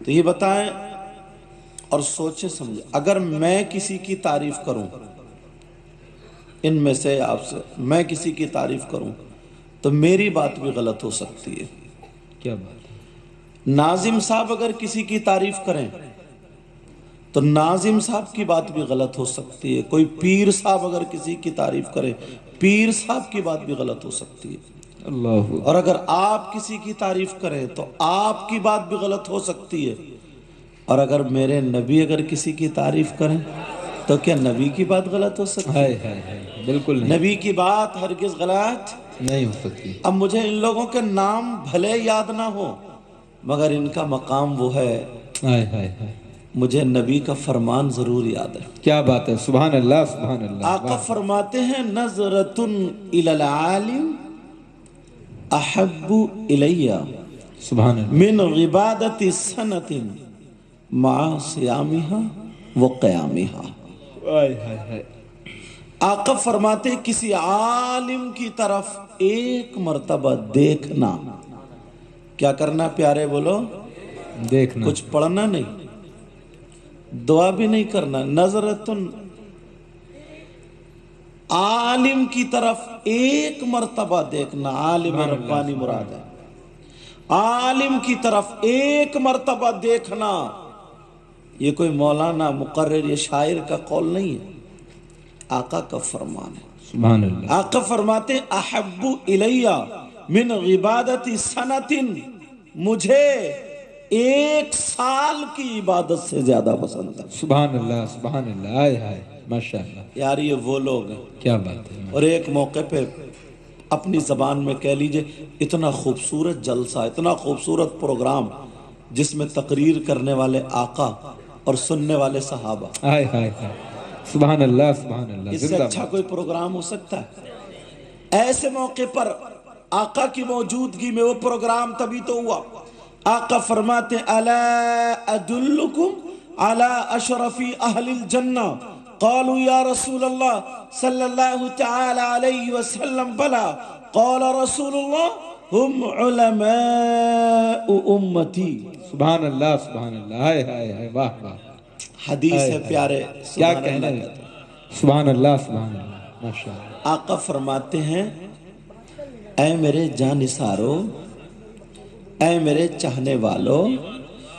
تو یہ بتائیں اور سوچے سمجھے، اگر میں کسی کی تعریف کروں، ان میں سے آپ سے میں کسی کی تعریف کروں تو میری بات بھی غلط ہو سکتی ہے۔ کیا بات ہے؟ ناظم صاحب اگر کسی کی تعریف کریں تو ناظم صاحب کی بات بھی غلط ہو سکتی ہے۔ کوئی پیر صاحب اگر کسی کی تعریف کرے، پیر صاحب کی بات بھی غلط ہو سکتی ہے۔ اللہ اور اگر آپ کسی کی تعریف کریں تو آپ کی بات بھی غلط ہو سکتی ہے۔ اور اگر میرے نبی اگر کسی کی تعریف کریں تو کیا نبی کی بات غلط ہو سکتی ہائے ہے؟ ہائے ہائے، بالکل نہیں، نبی کی بات ہرگز غلط۔ نہیں ہو سکتی۔ اب مجھے ان لوگوں کے نام بھلے یاد نہ ہو مگر ان کا مقام وہ ہے، ہائے ہائے ہائے، مجھے نبی کا فرمان ضرور یاد ہے۔ کیا بات ہے، سبحان اللہ سبحان اللہ، آقا واہ، فرماتے ہیں نظرۃ الی العالم احب الی سبحان اللہ، من عبادت سنۃ مع صیامها وقیامها۔ ہائے ہائے ہائے، آقا فرماتے ہیں کسی عالم کی طرف ایک مرتبہ دیکھنا، کیا کرنا پیارے بولو؟ دیکھنا، کچھ پڑھنا نہیں، دعا بھی نہیں کرنا، نظرتن عالم کی طرف ایک مرتبہ دیکھنا، عالم سبحان اللہ ربانی سبحان مراد ہے، اللہ، عالم کی طرف ایک مرتبہ دیکھنا۔ یہ کوئی مولانا مقرر یا شاعر کا قول نہیں ہے، آقا کا فرمان ہے۔ سبحان اللہ، آقا فرماتے ہیں احب الی من عبادت سنۃ، مجھے ایک سال کی عبادت سے زیادہ پسند ہے۔ سبحان اللہ سبحان اللہ، ہائے ہائے، ماشاء اللہ، یار یہ وہ لوگ ہیں، کیا بات ہے، اور ایک موقع پہ اپنی زبان میں کہہ لیجئے اتنا خوبصورت جلسہ، اتنا خوبصورت پروگرام جس میں تقریر کرنے والے آقا اور سننے والے صحابہ، ہائے ہائے ہائے، سبحان اللہ سبحان اللہ، اس سے زندہ اچھا باد، کوئی پروگرام ہو سکتا ہے؟ ایسے موقع پر آقا کی موجودگی میں وہ پروگرام تبھی تو ہوا۔ آقا فرماتے الا ادلکم علی اشرف اہل الجنہ، قالوا یا رسول اللہ صلی اللہ تعالی علیہ وسلم بلا، قال رسول اللہ ہم علماء امتی۔ سبحان اللہ سبحان اللہ، ہائے ہائے ہائے، واہ واہ، حدیث ہائے ہے ہائے، پیارے، کیا سبحان کہنے، اللہ کہتے ہیں۔ سبحان اللہ سبحان اللہ، ماشاء اللہ، آقا فرماتے ہیں اے میرے جانثارو، اے میرے چاہنے والو،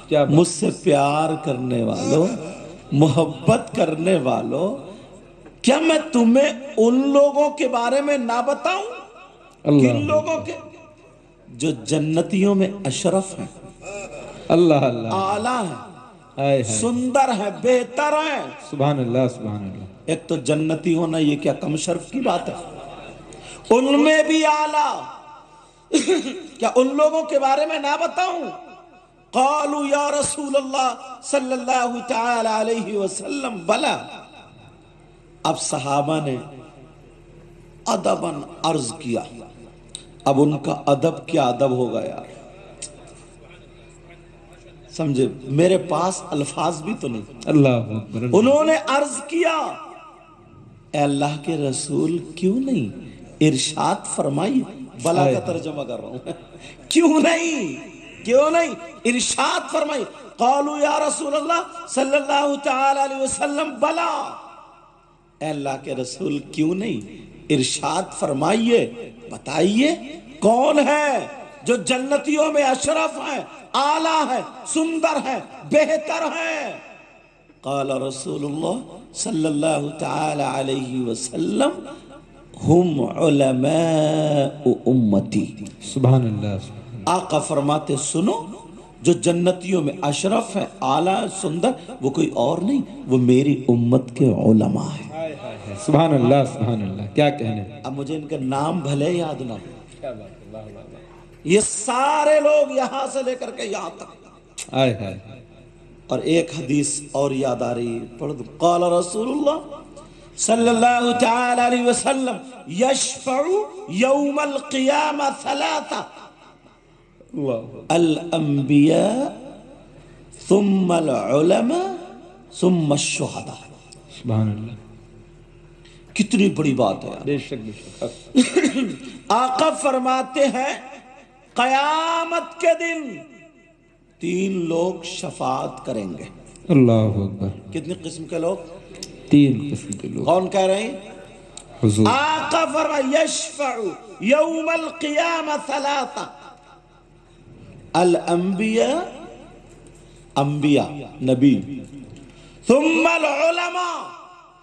کیا مجھ بات، سے پیار کرنے والو، محبت کرنے والو، کیا میں تمہیں ان لوگوں کے بارے میں نہ بتاؤں؟ کن اللہ لوگوں کے؟ جو جنتیوں میں اشرف ہیں، اللہ اللہ، اعلیٰ ہیں، ہائے ہائے، سندر ہیں، بہتر ہیں۔ سبحان اللہ سبحان اللہ، ایک تو جنتی ہونا یہ کیا کم شرف کی بات ہے؟ ان میں بھی اعلیٰ، کیا ان لوگوں کے بارے میں نہ بتاؤں؟ قالوا یا رسول اللہ صلی اللہ تعالی علیہ وسلم بلا۔ اب صحابہ نے ادباً عرض کیا، اب ان کا ادب کیا ادب ہوگا یار، سمجھے؟ میرے پاس الفاظ بھی تو نہیں۔ اللہ اکبر، انہوں نے عرض کیا اے اللہ کے رسول کیوں نہیں ارشاد فرمائیے، بلا کا ترجمہ کر رہا ہوں، کیوں نہیں ارشاد فرمائیے۔ قالوا یا رسول اللہ صلی اللہ تعالی علیہ وسلم بلا، اے اللہ کے رسول کیوں نہیں ارشاد فرمائیے، بتائیے کون ہے جو جنتیوں میں اشرف ہیں، اعلیٰ ہیں، سندر ہیں، بہتر ہیں؟ قال رسول اللہ صلی اللہ تعالی علیہ وسلم ہم علماء امتی۔ سبحان اللہ سبحان آقا فرماتے سنو، جو جنتیوں میں اشرف ہے، اعلیٰ، سندر، وہ کوئی اور نہیں، وہ میری امت کے علماء ہیں۔ اللہ، سبحان اللہ سبحان اللہ، کیا کہنے، اب مجھے ان کے نام بھلے یاد نہ ہو، کیا بات ہے، واہ واہ واہ، یہ سارے لوگ یہاں سے لے کر کے یہاں تک۔ ہائے ہائے، اور ایک حدیث اور یاد آ رہی ہے، پڑھ دو۔ قال رسول اللہ صلی اللہ تعالی علیہ وسلم یشفع یوم القیامہ ثلاثہ، الانبیاء ثم العلماء ثم الشہداء۔ سبحان اللہ، کتنی بڑی بات ہے یار۔ بے شک بے شک، آقا فرماتے ہیں قیامت کے دن 3 لوگ شفاعت کریں گے۔ اللہ اکبر۔ کتنی قسم کے لوگ؟ 3 قسم کے لوگ۔ کون کہہ رہے ہیں؟ حضور۔ آقا فرمایا یشفع یوم القیامہ 3، الانبیاء، انبیاء نبی، ثم العلماء،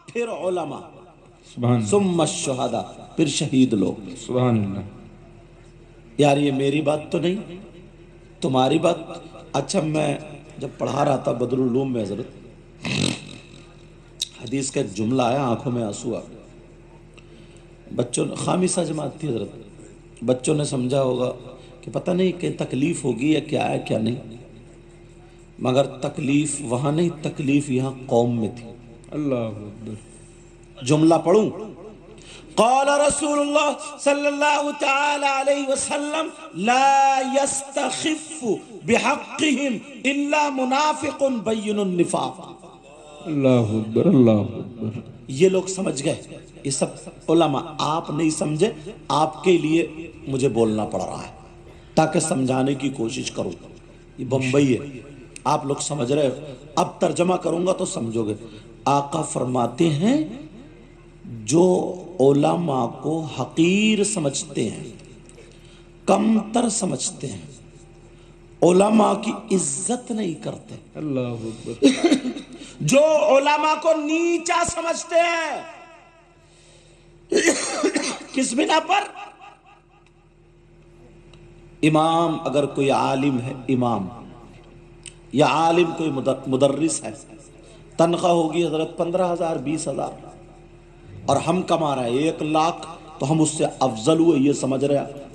پھر علماء، سبحان اللہ، ثم الشہداء، پھر شہید لوگ۔ سبحان اللہ۔ یار یہ میری بات تو نہیں، تمہاری بات۔ اچھا میں جب پڑھا رہا تھا بدرالعلوم میں حضرت، حدیث کا ایک جملہ آیا، آنکھوں میں آنسو آ گئے۔ بچوں نے خامسہ جماعت تھی حضرت، بچوں نے سمجھا ہوگا کہ پتہ نہیں کہ تکلیف ہوگی یا کیا ہے کیا نہیں، مگر تکلیف وہاں نہیں، تکلیف یہاں قوم میں تھی۔ اللہ اکبر۔ جملہ پڑھوں؟ قال رسول اللہ صلی اللہ تعالی علیہ وسلم لا يستخف بحقهم الا منافق بین النفاق۔ اللہ اکبر، اللہ اکبر۔ یہ لوگ سمجھ گئے، یہ سب علماء، آپ نہیں سمجھے، آپ کے لیے مجھے بولنا پڑ رہا ہے تاکہ سمجھانے کی کوشش کروں۔ یہ بمبئی ہے، آپ لوگ سمجھ رہے ہو، اب ترجمہ کروں گا تو سمجھو گے۔ آقا فرماتے ہیں جو علماء کو حقیر سمجھتے ہیں، کمتر سمجھتے ہیں، علماء کی عزت نہیں کرتے، اللہ اکبر۔ جو علماء کو نیچا سمجھتے ہیں، کس بنا پر؟ امام اگر کوئی عالم ہے، امام یا عالم کوئی مدرس ہے، تنخواہ ہوگی حضرت 15,000 20,000 اور ہم کما رہے ہیں 1,00,000، تو ہم اس سے افضل ہوئے، یہ سمجھ رہے ہیں۔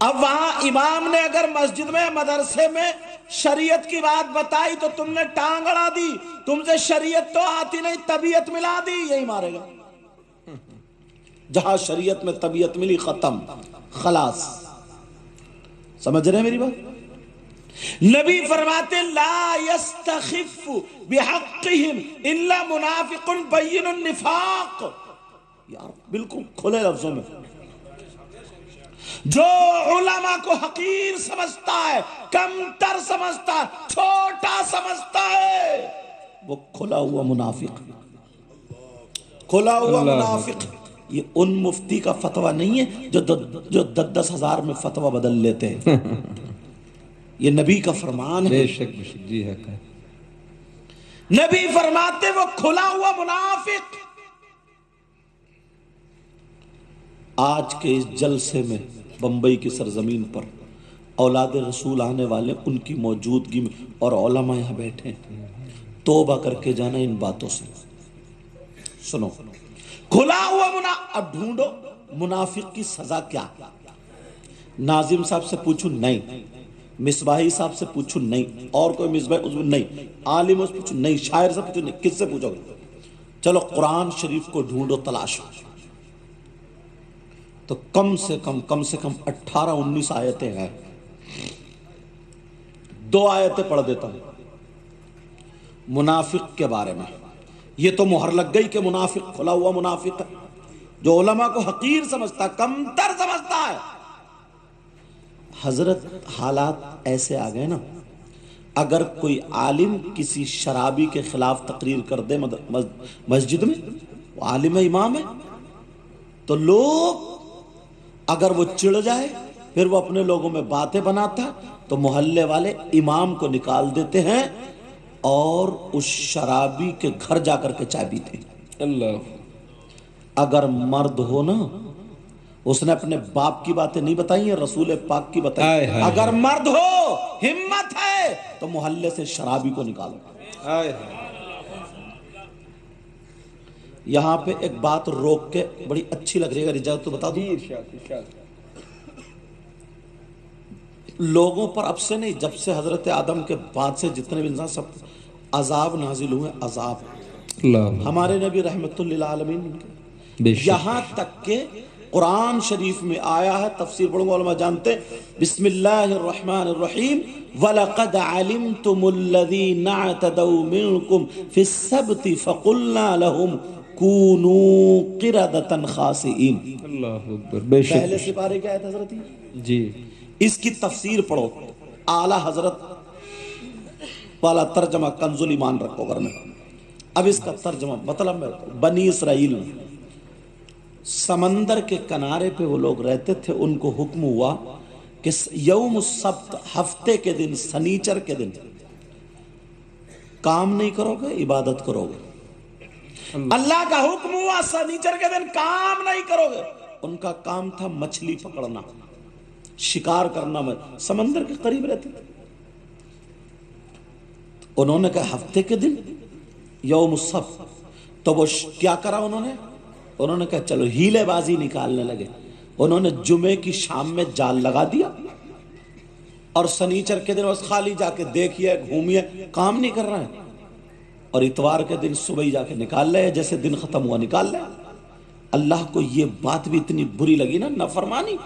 اب وہاں امام نے اگر مسجد میں مدرسے میں شریعت کی بات بتائی تو تم نے ٹانگ اڑا دی، تم سے شریعت تو آتی نہیں، طبیعت ملا دی، یہی مارے گا۔ جہاں شریعت میں طبیعت ملی، ختم، خلاص۔ سمجھ رہے ہیں میری بات؟ نبی فرماتے لا يستخف بحقهم الا منافق بین النفاق۔ یار بالکل کھلے لفظوں میں، جو علماء کو حقیر سمجھتا ہے، کمتر سمجھتا ہے، چھوٹا سمجھتا ہے، وہ کھلا ہوا منافق، کھلا ہوا منافق۔ یہ ان مفتی کا فتویٰ نہیں ہے جو 10,000 میں فتویٰ بدل لیتے ہیں، یہ نبی کا فرمان ہے۔ بے شک بے شک، جی حق ہے۔ نبی فرماتے وہ کھلا ہوا منافق۔ آج کے اس جلسے میں بمبئی کی سرزمین پر اولاد رسول آنے والے، ان کی موجودگی میں، اور علماء یہاں بیٹھے ہیں، توبہ کر کے جانا ان باتوں سے۔ سنو، کھلا ہوا اب ڈھونڈو منافق کی سزا کیا؟ ناظم صاحب سے پوچھو نہیں، مصباحی صاحب سے پوچھو نہیں، اور کوئی مصباحی نہیں، عالم سے پوچھو نہیں، شاعر سے پوچھو نہیں، کس سے پوچھو گے؟ چلو قرآن شریف کو ڈھونڈو، تلاشو، تو کم سے کم 18-19 آیتیں ہیں۔ 2 آیتیں پڑھ دیتا ہوں منافق کے بارے میں۔ یہ تو مہر لگ گئی کہ منافق کھلا ہوا منافق ہے، جو علماء کو حقیر سمجھتا ہے، کمتر سمجھتا ہے۔ حضرت حالات ایسے آ گئے نا، اگر کوئی عالم کسی شرابی کے خلاف تقریر کر دے مسجد میں، وہ عالم ہے، امام ہے، تو لوگ اگر وہ چڑ جائے، پھر وہ اپنے لوگوں میں باتیں بناتا ہے، تو محلے والے امام کو نکال دیتے ہیں اور اس شرابی کے گھر جا کر کے چائے پیتے ہیں۔ اللہ۔ اگر مرد ہو نا، اس نے اپنے باپ کی باتیں نہیں بتائی ہیں، رسول پاک کی بتائی۔ اگر مرد ہو، ہمت ہے، تو محلے سے شرابی کو نکالو۔ یہاں پہ ایک بات روک کے بڑی اچھی لگ رہی ہے، اگر اجازت تو بتا دوں۔ لوگوں پر اب سے نہیں، جب سے حضرت آدم کے بعد سے جتنے بھی انسان، سب عذاب نازل ہوئے، عذاب۔ ہمارے نبی رحمت للعالمین، یہاں تک کہ قرآن شریف میں آیا ہے، تفسیر پڑھوں گا، علماء جانتے ہیں، بسم اللہ الرحمن الرحیم، وَلَقَدْ عَلِمْتُمُ الَّذِينَ اعْتَدَوْا مِنْكُمْ فِي السَّبْتِ فَقُلْنَا لَهُمْ كُونُوا قِرَدَةً خَاسِئِينَ۔ اللہ اکبر، بے شک۔ پہلے سپارے کیا ہے حضرت؟ جی، اس کی تفسیر پڑھو، اعلیٰ حضرت वाला तर्जमा कंजुल ईमान रखो घर में। अब इसका तर्जमा मतलब मैं बनी इसराइल में समंदर के किनारे पे वो लोग रहते थे, उनको हुक्म हुआ कि यौम सब्त, हफ्ते के दिन, शनीचर के दिन काम नहीं करोगे, इबादत करोगे। अल्लाह का हुक्म हुआ शनीचर के दिन काम नहीं करोगे। उनका काम था मछली पकड़ना, शिकार करना, में समंदर के करीब रहते थे। उन्होंने कहा हफ्ते के दिन यौम सब्त, तो वो क्या करा उन्होंने कहा चलो हीलेबाजी निकालने लगे। उन्होंने जुमे की शाम में जाल लगा दिया और शनीचर के दिन बस खाली जाके देखिए, घूमिए, काम नहीं कर रहे हैं, और इतवार के दिन सुबह ही जाके निकाल ले, जैसे दिन खत्म हुआ निकाल ले। अल्लाह को ये बात भी इतनी बुरी लगी ना, नाफरमानी,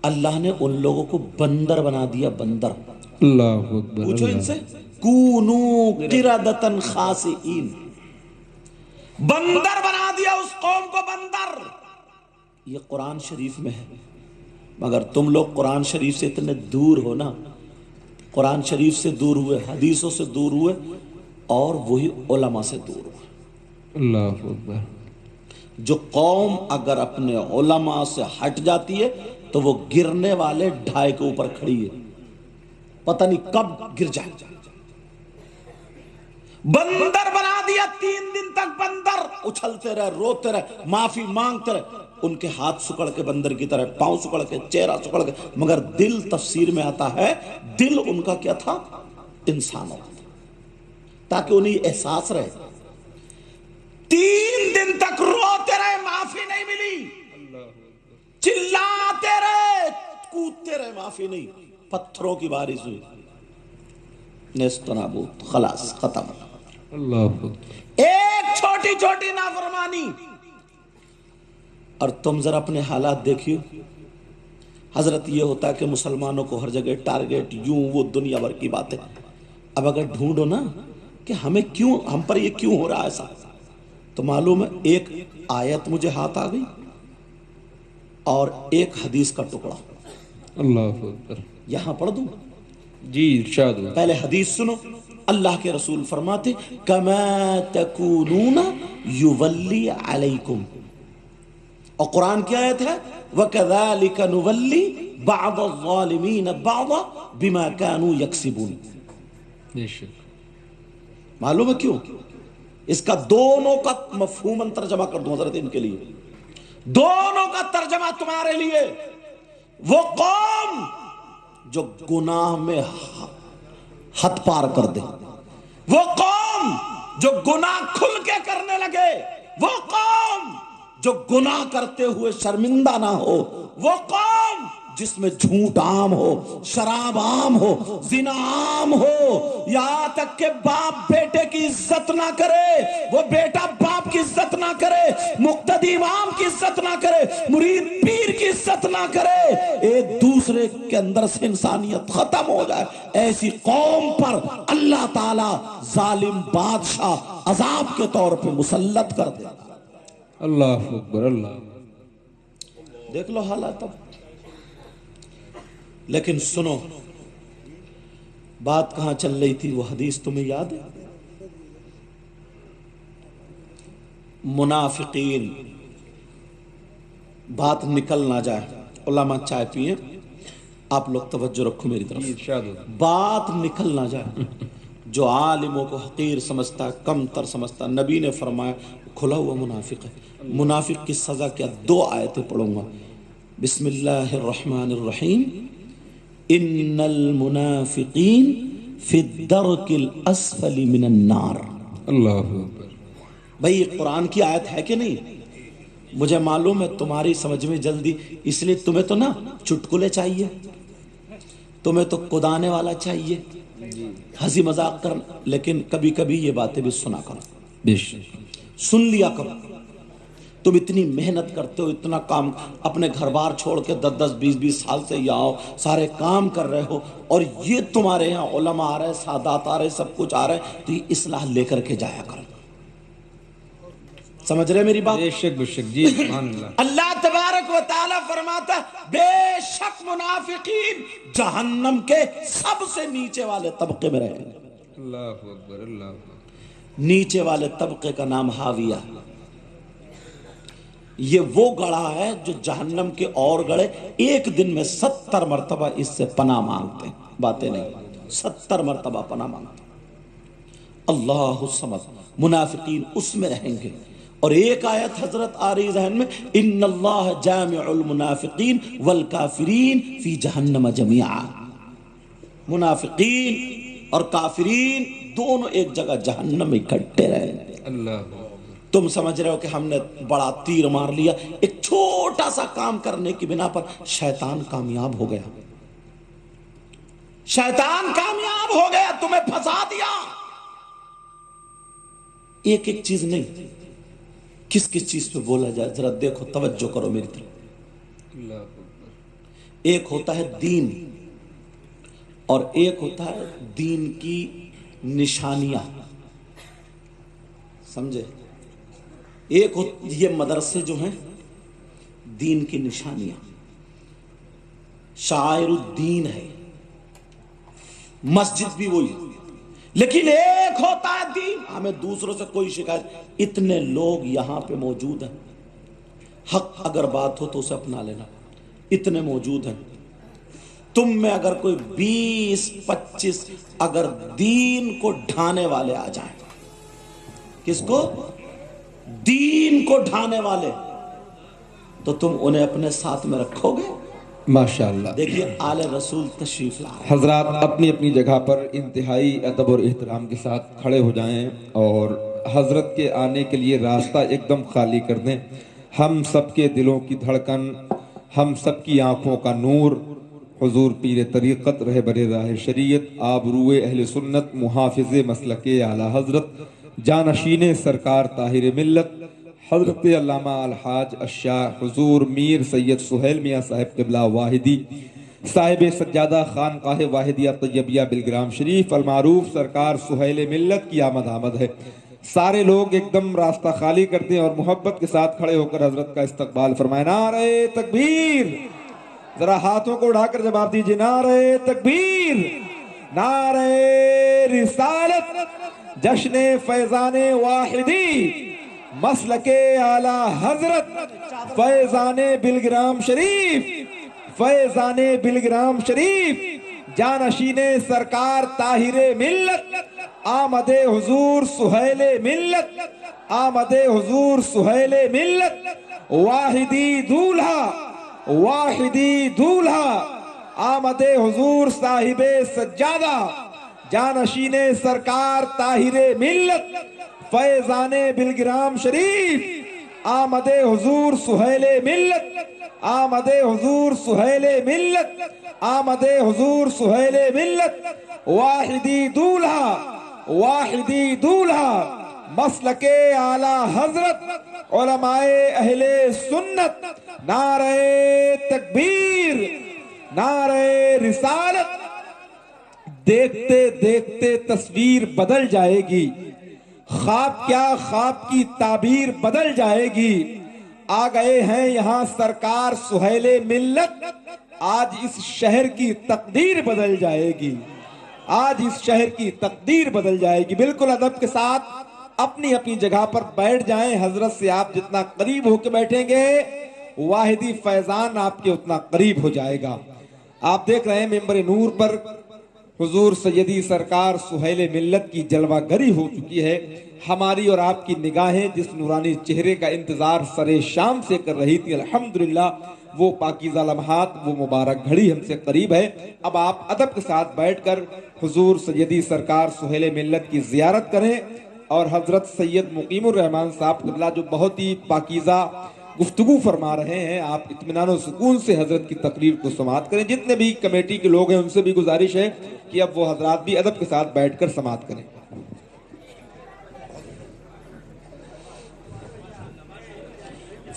अल्लाह ने उन लोगों को बंदर बना दिया, बंदर। अल्लाह अकबर। पूछो इनसे, कूनू किरदतन खासिइन, बंदर बना दिया उस कौम को, बंदर। ये कुरान शरीफ में है, मगर तुम लोग कुरान शरीफ से इतने दूर हो ना, कुरान शरीफ से दूर हुए, हदीसों से दूर हुए, और वही उलमा से दूर हुए। अल्लाह अकबर। जो कौम अगर अपने उलमा से हट जाती है तो वो गिरने वाले ढाई के ऊपर खड़ी है, पता नहीं कब गिर जाए। बंदर बना दिया, 3 दिन तक बंदर उछलते रहे, रोते रहे, माफी मांगते रहे, उनके हाथ सुकड़ के बंदर की तरह, पांव सुकड़ के, चेहरा सुकड़ के, मगर दिल, तफसीर में आता है, दिल उनका क्या था, इंसानों का, ताकि उन्हें एहसास रहे। 3 दिन तक रोते रहे, माफी नहीं मिली, चिल्लाते रहे, कूदते रहे, माफी नहीं, पत्थरों की बारिश हुई, नेस्तनाबूत, खलास, खत्म। अल्लाह। एक छोटी छोटी नाफरमानी, और तुम जरा अपने हालात देखियो। हजरत ये होता है कि मुसलमानों को हर जगह टारगेट, यूं वो दुनिया भर की बातें। अब अगर ढूंढो ना कि हमें क्यों, हम पर ये क्यों हो रहा है ऐसा, तो मालूम है एक आयत मुझे हाथ आ गई और एक हदीस का टुकड़ा। अल्लाह अकबर। यहां पढ़ दूं? जी इरशाद। पहले हदीस सुनो। अल्लाह के रसूल फरमाते, कमा तकूनूना युवल्ली अलैकुम, और कुरान की आयत है, वकज़ालिका नुवल्ली बअद अज़्ज़ालिमीन बअद बिमा कानू यक्सिबून। बेशक। मालूम है क्यों? इसका दोनों का मफहूम तर्जमा कर दूं हजरत इनके लिए, दोनों का तर्जमा तुम्हारे लिए। वो कौम जो गुनाह में हद पार कर दे, वो कौम जो गुनाह खुल के करने लगे, वो कौम जो गुनाह करते हुए शर्मिंदा ना हो, वो कौम जिसमें झूठ आम हो, शराब आम हो, जिना आम हो, यहां तक के बाप बेटे की इज्जत ना करे, वो बेटा बाप की इज्जत ना करे, मुक्तदी इमाम की इज्जत ना करे, मुरीद पीर की इज्जत ना करे, एक दूसरे के अंदर से इंसानियत खत्म हो जाए, ऐसी कौम पर अल्लाह ताला जालिम बादशाह अजाब के तौर पे मुसल्लत कर दे। अल्लाह अकबर। अल्लाह। देख लो हालात। अब लेकिन सुनो, बात कहां चल रही थी, वो हदीस तुम्हें याद है? मुनाफिकीन, बात निकल ना जाए, उलमा चाय पिए, आप लोग तवज्जो रखो मेरी तरफ, बात निकल ना जाए। जो आलिमों को हकीर समझता है, कमतर समझता, नबी ने फरमाया खुला हुआ मुनाफिक है। मुनाफिक की सजा क्या? 2 आयतें पढ़ूंगा। बिस्मिल्लाहिर्रहमानिर्रहीम, इन्नल मुनाफिकीन फिद्दरकिल अस्फली मिनन नार। अल्लाह अकबर। भाई ये कुरान की आयत है कि नहीं? मुझे मालूम है तुम्हारी समझ में जल्दी, इसलिए तुम्हें तो ना चुटकुले चाहिए, तुम्हें तो कुदाने वाला चाहिए, हंसी मजाक कर, लेकिन कभी कभी ये बातें भी सुना करो। बेशक। सुन लिया करो। तुम इतनी मेहनत करते हो, इतना काम, अपने घर बार छोड़ के 10-10, 20-20 साल से यहाँ आओ, सारे काम कर रहे हो, और ये तुम्हारे यहाँ उलमा आ रहे, सादात आ रहे, सब कुछ आ रहे, तो ये इस्लाह लेकर के जाया करो। समझ रहे मेरी बात? बेशक बेशक जी। सुभान अल्लाह। अल्लाह तबारक व तआला फरमाता, बेशक मुनाफिकीन जहन्नम के सबसे नीचे वाले तबके में रहेंगे। اللہ اکبر اللہ اکبر نیچے والے طبقے کا نام حاویہ. یہ وہ گڑھا ہے جو جہنم کے اور گڑھے ایک دن میں 70 مرتبہ اس سے پناہ مانگتے ہیں. باتیں نہیں، 70 مرتبہ پناہ مانگتے ہیں. اللہ الصمد. منافقین اس میں رہیں گے. اور ایک آیت حضرت آ رہی ذہن میں، ان اللہ جامع المنافقین والکافرین فی جہنم جمیعا. منافقین اور کافرین دونوں ایک جگہ جہنم میں اکٹھے رہیں گے. اللہ اکبر تم سمجھ رہے ہو کہ ہم نے بڑا تیر مار لیا، ایک چھوٹا سا کام کرنے کی بنا پر شیطان کامیاب ہو گیا. شیطان کامیاب ہو گیا، تمہیں پھنسا دیا. ایک ایک چیز نہیں، کس کس چیز پہ بولا جائے ذرا دیکھو، توجہ کرو میری طرف. اللہ اکبر ایک ہوتا ہے دین، اور ایک ہوتا ہے دین کی نشانیاں. سمجھے؟ ایک یہ مدرسے جو ہیں دین کی نشانیاں، شعائر الدین ہے، مسجد بھی وہی. لیکن ایک ہوتا ہے دین. ہمیں دوسروں سے کوئی شکایت، اتنے لوگ یہاں پہ موجود ہیں، حق اگر بات ہو تو اسے اپنا لینا. اتنے موجود ہیں. تم میں اگر کوئی 20-25 اگر دین کو ڈھانے والے آ جائیں، کس کو؟ دین کو ڈھانے والے، تو تم انہیں اپنے ساتھ میں رکھو گے؟ ماشاءاللہ. دیکھیے آل رسول تشریف لا رہے ہیں. حضرات اپنی اپنی جگہ پر انتہائی ادب اور احترام کے ساتھ کھڑے ہو جائیں اور حضرت کے آنے کے لیے راستہ ایک دم خالی کر دیں. ہم سب کے دلوں کی دھڑکن، ہم سب کی آنکھوں کا نور حضور پیر طریقت رہبر راہ شریعت آبروئے اہل سنت محافظ مسلک اعلیٰ حضرت جانشین سرکار طاہر ملت حضرت علامہ الحاج الشاہ حضور میر سید سہیل میاں صاحب قبلہ واحدی صاحب سجادہ خانقاہ واحدیہ طیبیہ بلگرام شریف المعروف سرکار سہیل ملت کی آمد ہے. سارے لوگ ایک دم راستہ خالی کرتے ہیں اور محبت کے ساتھ کھڑے ہو کر حضرت کا استقبال فرمائیں. نعرہ تکبیر. ذرا ہاتھوں کو اڑا کر جواب دیجئے. نعرہ تکبیر، نعرہ رسالت، جشن فیضان واحدی مسلک اعلیٰ حضرت فیضان بلگرام شریف، فیضان بلگرام شریف جانشین سرکار طاہر ملت آمد حضور سہیل ملت، آمد حضور سہیل ملت واحدی دولہا، واحدی دولہا آمد حضور صاحب سجادہ جانشین سرکار طاہر ملت فیضان بلگرام شریف آمد حضور سہیل ملت، آمد حضور سہیل ملت، آمد حضور سہیل ملت واحدی دولہا، واحدی دولہا مسلک اعلیٰ حضرت علماء اہل سنت. نعرہ تکبیر، نعرہ رسالت. دیکھتے دیکھتے تصویر بدل جائے گی، خواب کیا خواب کی تعبیر بدل جائے گی. آ گئے ہیں یہاں سرکار سہیل ملت، آج اس شہر کی تقدیر بدل جائے گی، آج اس شہر کی تقدیر بدل جائے گی. بالکل ادب کے ساتھ اپنی اپنی جگہ پر بیٹھ جائیں. حضرت سے آپ جتنا قریب ہو کے بیٹھیں گے واحدی فیضان آپ کے اتنا قریب ہو جائے گا. آپ دیکھ رہے ہیں ممبر نور پر حضور سیدی سرکار سہیل ملت کی جلوہ گری ہو چکی ہے. ہماری اور آپ کی نگاہیں جس نورانی چہرے کا انتظار سرے شام سے کر رہی تھی، الحمدللہ وہ پاکیزہ لمحات، وہ مبارک گھڑی ہم سے قریب ہے. اب آپ ادب کے ساتھ بیٹھ کر حضور سیدی سرکار سہیل ملت کی زیارت کریں اور حضرت سید مقیم الرحمان صاحب قبلہ جو بہت ہی پاکیزہ گفتگو فرما رہے ہیں، آپ اطمینان و سکون سے حضرت کی تقریر کو سماعت کریں. جتنے بھی کمیٹی کے لوگ ہیں ان سے بھی گزارش ہے کہ اب وہ حضرات بھی ادب کے ساتھ بیٹھ کر سماعت کریں.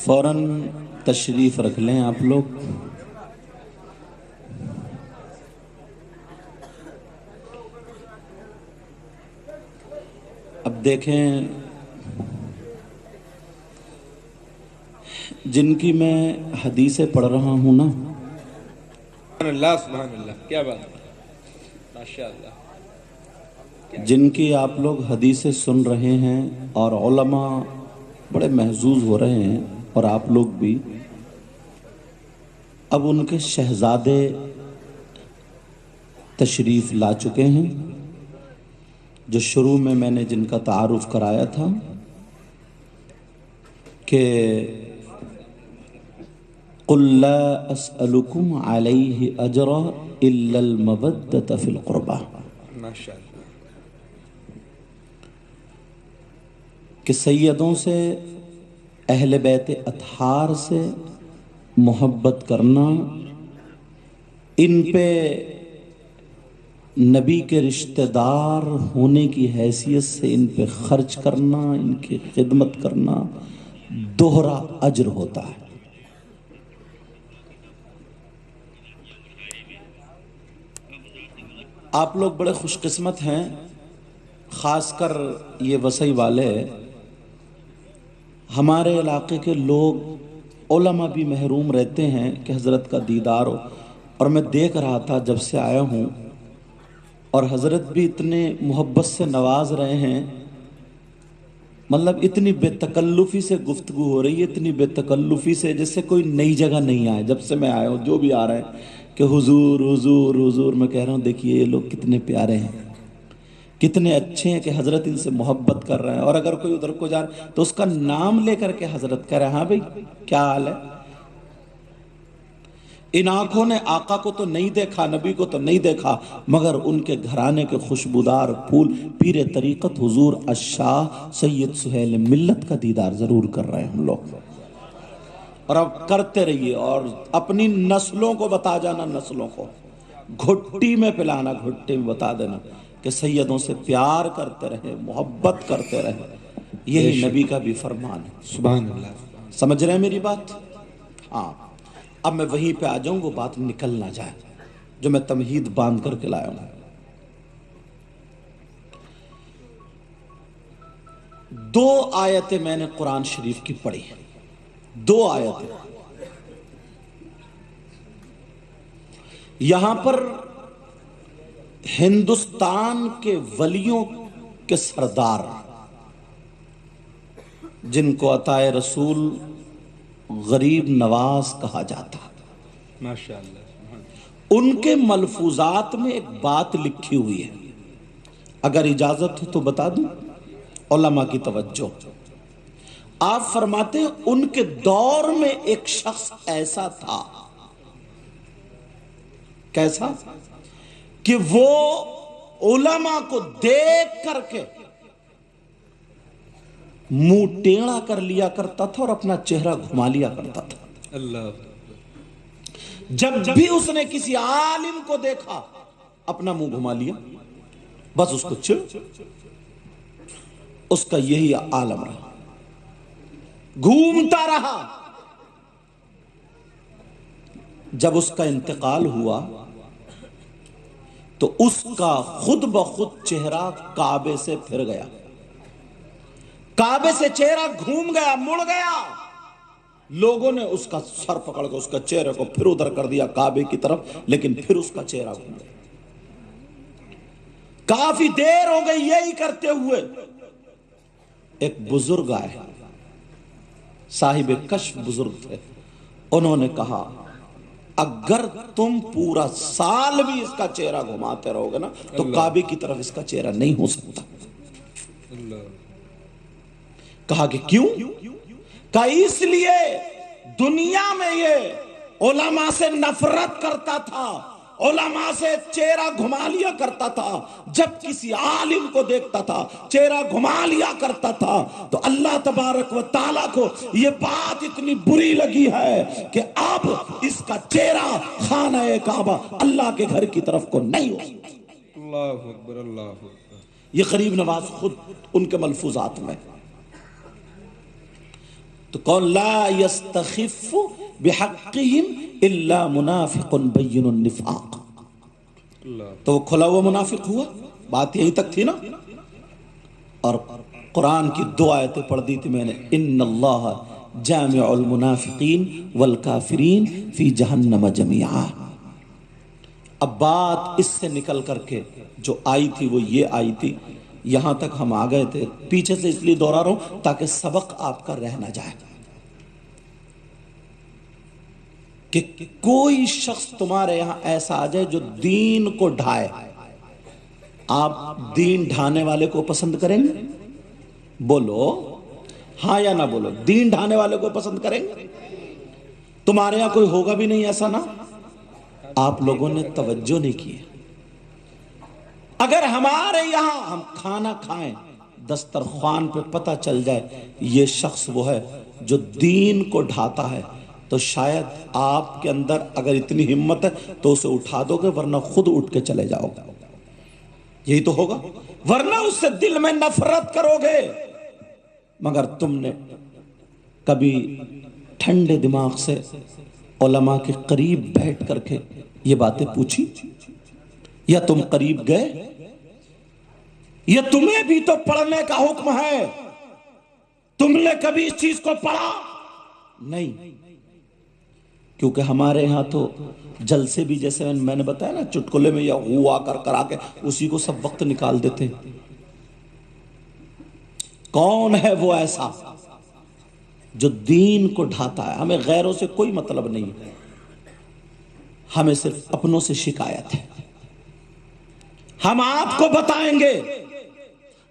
فوراً تشریف رکھ لیں آپ لوگ. اب دیکھیں جن کی میں حدیثیں پڑھ رہا ہوں نا، سبحان اللہ، سبحان اللہ، کیا بات ہے، ماشاءاللہ. جن کی آپ لوگ حدیثیں سن رہے ہیں اور علماء بڑے محظوظ ہو رہے ہیں اور آپ لوگ بھی، اب ان کے شہزادے تشریف لا چکے ہیں، جو شروع میں نے جن کا تعارف کرایا تھا کہ قُلْ لَا أَسْأَلُكُمْ عَلَيْهِ أَجْرًا إِلَّا الْمَوَدَّةَ فِي الْقُرْبَى، کہ سیدوں سے، اہل بیت اطہار سے محبت کرنا، ان پہ نبی کے رشتہ دار ہونے کی حیثیت سے ان پہ خرچ کرنا، ان کی خدمت کرنا دوہرا اجر ہوتا ہے۔ آپ لوگ بڑے خوش قسمت ہیں، خاص کر یہ وسئی والے، ہمارے علاقے کے لوگ علماء بھی محروم رہتے ہیں کہ حضرت کا دیدار ہو، اور میں دیکھ رہا تھا جب سے آیا ہوں، اور حضرت بھی اتنے محبت سے نواز رہے ہیں، مطلب اتنی بے تکلفی سے گفتگو ہو رہی ہے، اتنی بے تکلفی سے جیسے کوئی نئی جگہ نہیں آئے۔ جب سے میں آیا ہوں جو بھی آ رہے ہیں کہ حضور حضور حضور، میں کہہ رہا ہوں دیکھیے یہ لوگ کتنے پیارے ہیں، کتنے اچھے ہیں کہ حضرت ان سے محبت کر رہے ہیں، اور اگر کوئی ادھر کو جا رہا ہے تو اس کا نام لے کر کے حضرت کہہ رہے ہیں ہاں بھئی کیا حال ہے۔ ان آنکھوں نے آقا کو تو نہیں دیکھا، نبی کو تو نہیں دیکھا، مگر ان کے گھرانے کے خوشبودار پھول پیر طریقت حضور الشاہ سید سہیل ملت کا دیدار ضرور کر رہے ہیں ہم لوگ، اور اب کرتے رہیے، اور اپنی نسلوں کو بتا جانا، نسلوں کو گھٹی میں پلانا، گھٹی میں بتا دینا کہ سیدوں سے پیار کرتے رہے، محبت کرتے رہے، یہی نبی کا بھی فرمان ہے۔ سبحان اللہ۔ سمجھ رہے ہیں میری بات؟ ہاں، اب میں وہیں پہ آ جاؤں، وہ بات نکل نہ جائے جو میں تمہید باندھ کر کے لایا ہوں۔ دو آیتیں میں نے قرآن شریف کی پڑھی، دو آیتیں۔ یہاں پر ہندوستان کے ولیوں کے سردار، جن کو عطا رسول غریب نواز کہا جاتا، ان کے ملفوظات میں ایک بات لکھی ہوئی ہے، اگر اجازت ہو تو بتا دوں، علماء کی توجہ۔ آپ فرماتے ہیں ان کے دور میں ایک شخص ایسا تھا، کیسا کہ وہ علماء کو دیکھ کر کے منہ ٹیڑھا کر لیا کرتا تھا اور اپنا چہرہ گھما لیا کرتا تھا۔ اللہ، جب بھی اس نے کسی عالم کو دیکھا اپنا منہ گھما لیا، بس اس کو اس کا یہی عالم رہا، گھومتا رہا۔ جب اس کا انتقال ہوا تو اس کا خود بخود چہرہ کعبے سے پھر گیا، کعبے سے چہرہ گھوم گیا، مڑ گیا۔ لوگوں نے اس کا سر پکڑ کے اس کا چہرے کو پھر ادھر کر دیا کعبے کی طرف، لیکن پھر اس کا چہرہ گھوم گیا۔ کافی دیر ہو گئی یہی کرتے ہوئے۔ ایک بزرگ آئے، صاحب کشف بزرگ تھے، انہوں نے کہا اگر تم پورا سال بھی اس کا چہرہ گھماتے رہو گے نا تو کعبے کی طرف اس کا چہرہ نہیں ہو سکتا۔ کہا کہ کیوں؟ کہا اس لیے دنیا میں یہ علماء سے نفرت کرتا تھا، علماء سے چہرہ گھما لیا کرتا تھا، جب کسی عالم کو دیکھتا تھا چہرہ گھما لیا کرتا تھا، تو اللہ تبارک و تعالیٰ کو یہ بات اتنی بری لگی ہے کہ اب اس کا چہرہ خانہ کعبہ اللہ کے گھر کی طرف کو نہیں ہو۔ اللہ اکبر، اللہ اکبر۔ یہ غریب نواز خود ان کے ملفوظات میں۔ تو قول لا يستخف بحقهم الا منافق بین النفاق، تو وہ کھلا ہوا منافق ہوا، بات یہی تک تھی نا۔ اور قرآن کی دو آیتیں پڑھ دی تھی میں نے، ان اللہ جامع المنافقین والکافرین فی جہنم جميعا۔ اب بات اس سے نکل کر کے جو آئی تھی وہ یہ آئی تھی، یہاں تک ہم آ گئے تھے، پیچھے سے اس لیے دوہرا رہا ہوں تاکہ سبق آپ کا رہ نہ جائے، کہ کوئی شخص تمہارے یہاں ایسا آ جائے جو دین کو ڈھائے، آپ دین ڈھانے والے کو پسند کریں گے؟ بولو ہاں یا نہ بولو، دین ڈھانے والے کو پسند کریں گے؟ تمہارے یہاں کوئی ہوگا بھی نہیں ایسا نا؟ آپ لوگوں نے توجہ نہیں کی ہے۔ اگر ہمارے یہاں ہم کھانا کھائیں، دسترخوان پہ پتہ چل جائے یہ شخص وہ ہے جو دین کو ڈھاتا ہے، تو شاید آپ کے اندر اگر اتنی ہمت ہے تو اسے اٹھا دو گے، ورنہ خود اٹھ کے چلے جاؤ گے، یہی تو ہوگا، ورنہ اس سے دل میں نفرت کرو گے۔ مگر تم نے کبھی ٹھنڈے دماغ سے علماء کے قریب بیٹھ کر کے یہ باتیں پوچھی؟ یا تم قریب گئے؟ یا تمہیں بھی تو پڑھنے کا حکم ہے، تم نے کبھی اس چیز کو پڑھا؟ نہیں، کیونکہ ہمارے ہاں تو جلسے بھی جیسے میں نے بتایا نا، چٹکلے میں یا ہوا کر کرا کے اسی کو سب وقت نکال دیتے ہیں۔ کون ہے وہ ایسا جو دین کو ڈھاتا ہے؟ ہمیں غیروں سے کوئی مطلب نہیں ہے، ہمیں صرف اپنوں سے شکایت ہے۔ ہم آپ کو بتائیں گے،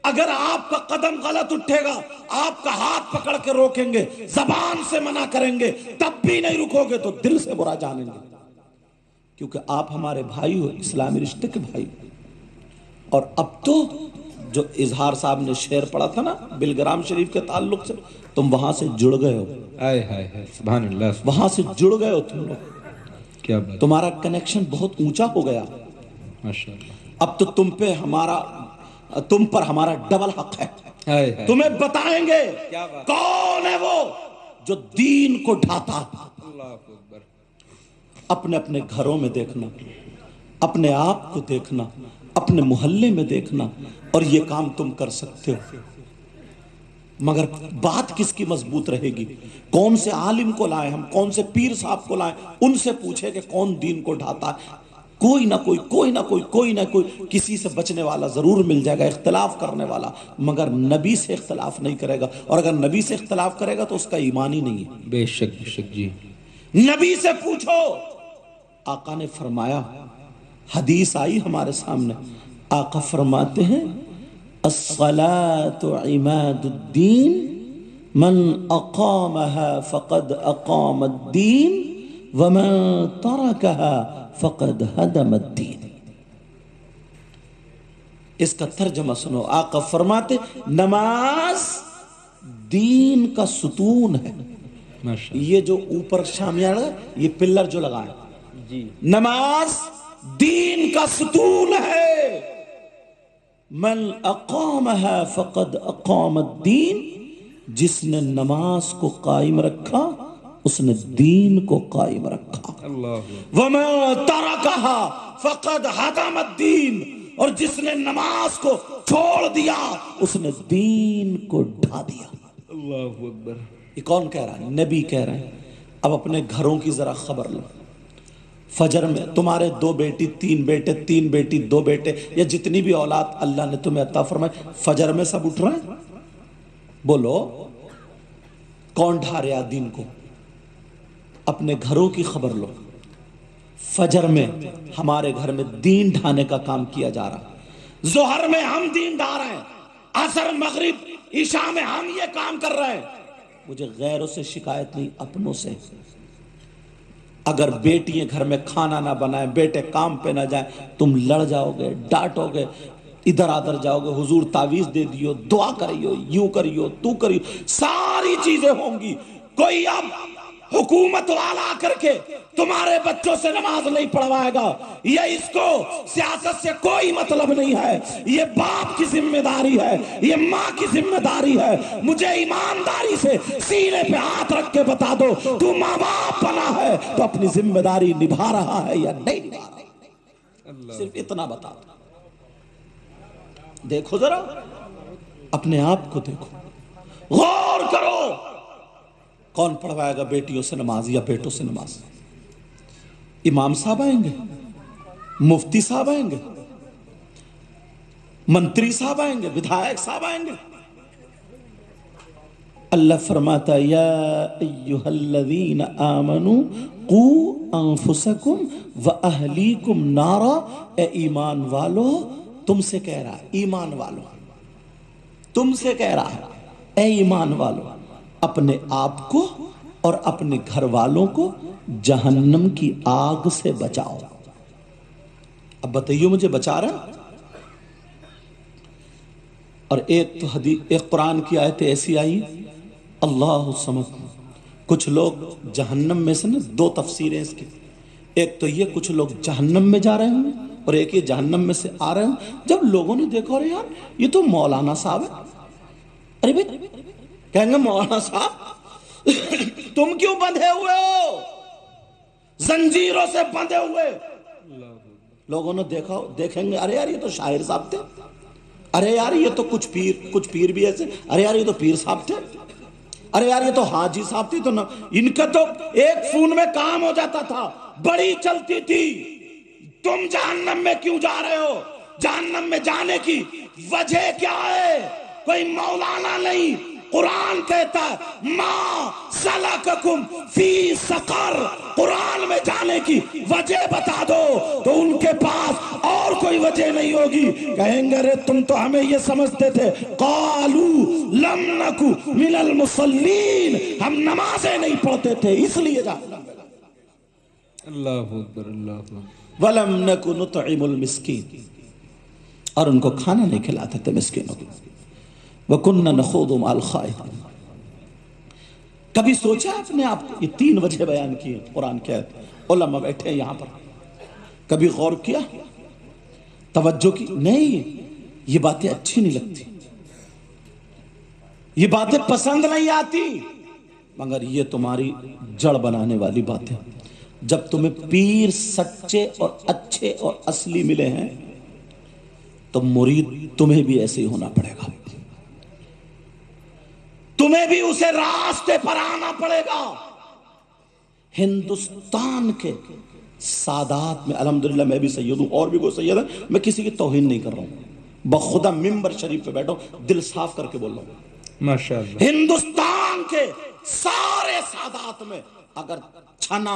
اگر آپ کا قدم غلط اٹھے گا، آپ کا ہاتھ پکڑ کے روکیں گے، زبان سے منع کریں گے، تب بھی نہیں رکو گے تو دل سے برا جانیں گے، کیونکہ آپ ہمارے بھائی ہو، اسلامی رشتے کے بھائی ہو۔ اور اب تو جو اظہار صاحب نے شعر پڑھا تھا نا بلگرام شریف کے تعلق سے، تم وہاں سے جڑ گئے ہو، سبحان اللہ، وہاں سے جڑ گئے ہو تم لوگ، کیا بات، تمہارا کنیکشن بہت اونچا ہو گیا، ماشاءاللہ، اب تو تم پر ہمارا ڈبل حق ہے۔ تمہیں بتائیں گے کون ہے وہ جو دین کو ڈھاتا۔ اپنے اپنے گھروں میں دیکھنا، اپنے آپ کو دیکھنا، اپنے محلے میں دیکھنا، اور یہ کام تم کر سکتے ہو، مگر بات کس کی مضبوط رہے گی؟ کون سے عالم کو لائیں ہم، کون سے پیر صاحب کو لائیں، ان سے پوچھیں کہ کون دین کو ڈھاتا ہے؟ کوئی نہ کوئی کسی سے بچنے والا ضرور مل جائے گا، اختلاف کرنے والا، مگر نبی سے اختلاف نہیں کرے گا، اور اگر نبی سے اختلاف کرے گا تو اس کا ایمان ہی نہیں ہے۔ بے شک بے شک جی، نبی سے پوچھو، آقا نے فرمایا، حدیث آئی ہمارے سامنے، آقا فرماتے ہیں الصلاة عماد الدین من اقامها فقد اقام الدین ومن ترکها فقد هدم الدین۔ اس کا ترجمہ سنو، آقا فرماتے نماز دین کا ستون ہے۔ یہ جو اوپر شامیانہ یہ پلر جو لگائیں جی، نماز دین کا ستون ہے۔ من اقامها فقد اقام الدین، جس نے نماز کو قائم رکھا اس نے دین کو قائم رکھا۔ وَمَا تَرَكَهَا فَقَدْ هَدَمَ الدِّينَ، اور جس نے نماز کو چھوڑ دیا اس نے دین کو ڈھا دیا۔ اللہ اکبر۔ یہ کون کہہ رہا ہے؟ نبی کہہ رہے ہیں۔ اب اپنے گھروں کی ذرا خبر لو، فجر میں تمہارے 2 بیٹی 3 بیٹے 3 بیٹی 2 بیٹے یا جتنی بھی اولاد اللہ نے تمہیں عطا فرمائے، فجر میں سب اٹھ رہے ہیں؟ بولو کون ڈھا رہا دین کو؟ اپنے گھروں کی خبر لو، فجر میں ہمارے گھر میں دین ڈھانے کا کام کیا جا رہا، ظہر میں ہم دین ڈھا رہے ہیں، عصر مغرب عشاء میں ہم یہ کام کر رہے ہیں۔ مجھے غیروں سے شکایت نہیں، اپنوں سے۔ اگر بیٹیاں گھر میں کھانا نہ بنائیں، بیٹے کام پہ نہ جائیں، تم لڑ جاؤ گے، ڈانٹو گے، ادھر ادھر جاؤ گے، حضور تعویذ دے دیو، دعا کریو، یوں کریو، تو کریو، ساری چیزیں ہوں گی۔ کوئی اب حکومت والا کر کے تمہارے بچوں سے نماز نہیں پڑھوائے گا، یہ اس کو سیاست سے کوئی مطلب نہیں ہے، یہ باپ کی ذمہ داری ہے، یہ ماں کی ذمہ داری ہے۔ مجھے ایمانداری سے سینے پہ ہاتھ رکھ کے بتا دو، تو ماں باپ بنا ہے تو اپنی ذمہ داری نبھا رہا ہے یا نہیں نبھا رہا؟ صرف اتنا بتا دو۔ دیکھو ذرا اپنے آپ کو، دیکھو، غور کرو، کون پڑھوائے گا بیٹیوں سے نماز یا بیٹوں سے نماز؟ امام صاحب آئیں گے؟ मुफ्ती साहब आएंगे, मंत्री साहब आएंगे, विधायक साहब आएंगे। अल्लाह फरमाता या अय्युहल्लज़ीना आमनू कू अंफुसकुम व अहलीकुम नारा। ए ईमान वालो, तुमसे कह रहा है, ईमान वालो तुमसे कह रहा है, ए ईमान वालो, अपने आप को और अपने घर वालों को जहन्नम की आग से बचाओ। अब बताइए मुझे बचा रहा। और एक तो हदीस, एक कुरान की आयत ऐसी आई, अल्लाह समद। कुछ लोग जहन्नम में से ना, दो तफसीरें इसकी, एक तो ये कुछ लोग जहन्नम में जा रहे होंगे और एक ये जहन्नम में से आ रहे होंगे। जब लोगों ने देखा, अरे यार ये तो मौलाना साहब है, अरे भाई कहेंगे मौलाना साहब तुम क्यों बंधे हुए हो, जंजीरों से बंधे हुए। लोगों ने देखा, देखेंगे अरे यार ये तो शायर साहब थे, अरे यार ये तो कुछ पीर भी ऐसे, अरे यार ये तो पीर साहब थे, अरे यार ये तो हाजी साहब थे। तो ना, इनका तो एक फोन में काम हो जाता था, बड़ी चलती थी। तुम जहन्नम में क्यों जा रहे हो? जहन्नम में जाने की वजह क्या है? कोई मौलाना नहीं, कुरान कहता है मा सलककुम फी सकर। कुरान में जाने की वजह बता दो तो उनके पास और कोई वजह नहीं होगी। कहेंगे अरे तुम तो हमें ये समझते थे, कालू लम नकु मिनल मुसल्लीन, हम नमाजें नहीं पढ़ते थे इसलिए जहन्नम में। अल्लाह अकबर, अल्लाह अकबर। वलम नकु नुतइमुल मिस्कीन, और उनको खाना नहीं खिलाते थे मिस्कीनों को। वकुन्ना नखूदु मअल खाइदीन। कभी सोचा अपने आप को? ये तीन वजह बयान की है कुरान के आयत, उलमा बैठे हैं यहां पर, कभी गौर किया, तवज्जो की? नहीं, ये बातें अच्छी नहीं लगती, ये बातें पसंद नहीं आती, मगर ये तुम्हारी जड़ बनाने वाली बातें। जब तुम्हें पीर सच्चे और अच्छे और असली मिले हैं तो मुरीद तुम्हें भी ऐसे ही होना पड़ेगा, तुम्हें भी उसे रास्ते पर आना पड़ेगा। हिंदुस्तान के सादात में अल्हम्दुलिल्लाह मैं भी सैयद हूं और भी कोई सैयद है, मैं किसी की तौहीन नहीं कर रहा हूं, बखुदा मिंबर शरीफ पे बैठा हूं, दिल साफ करके बोल रहा हूं। माशाअल्लाह। हिंदुस्तान के सारे सादात में अगर छना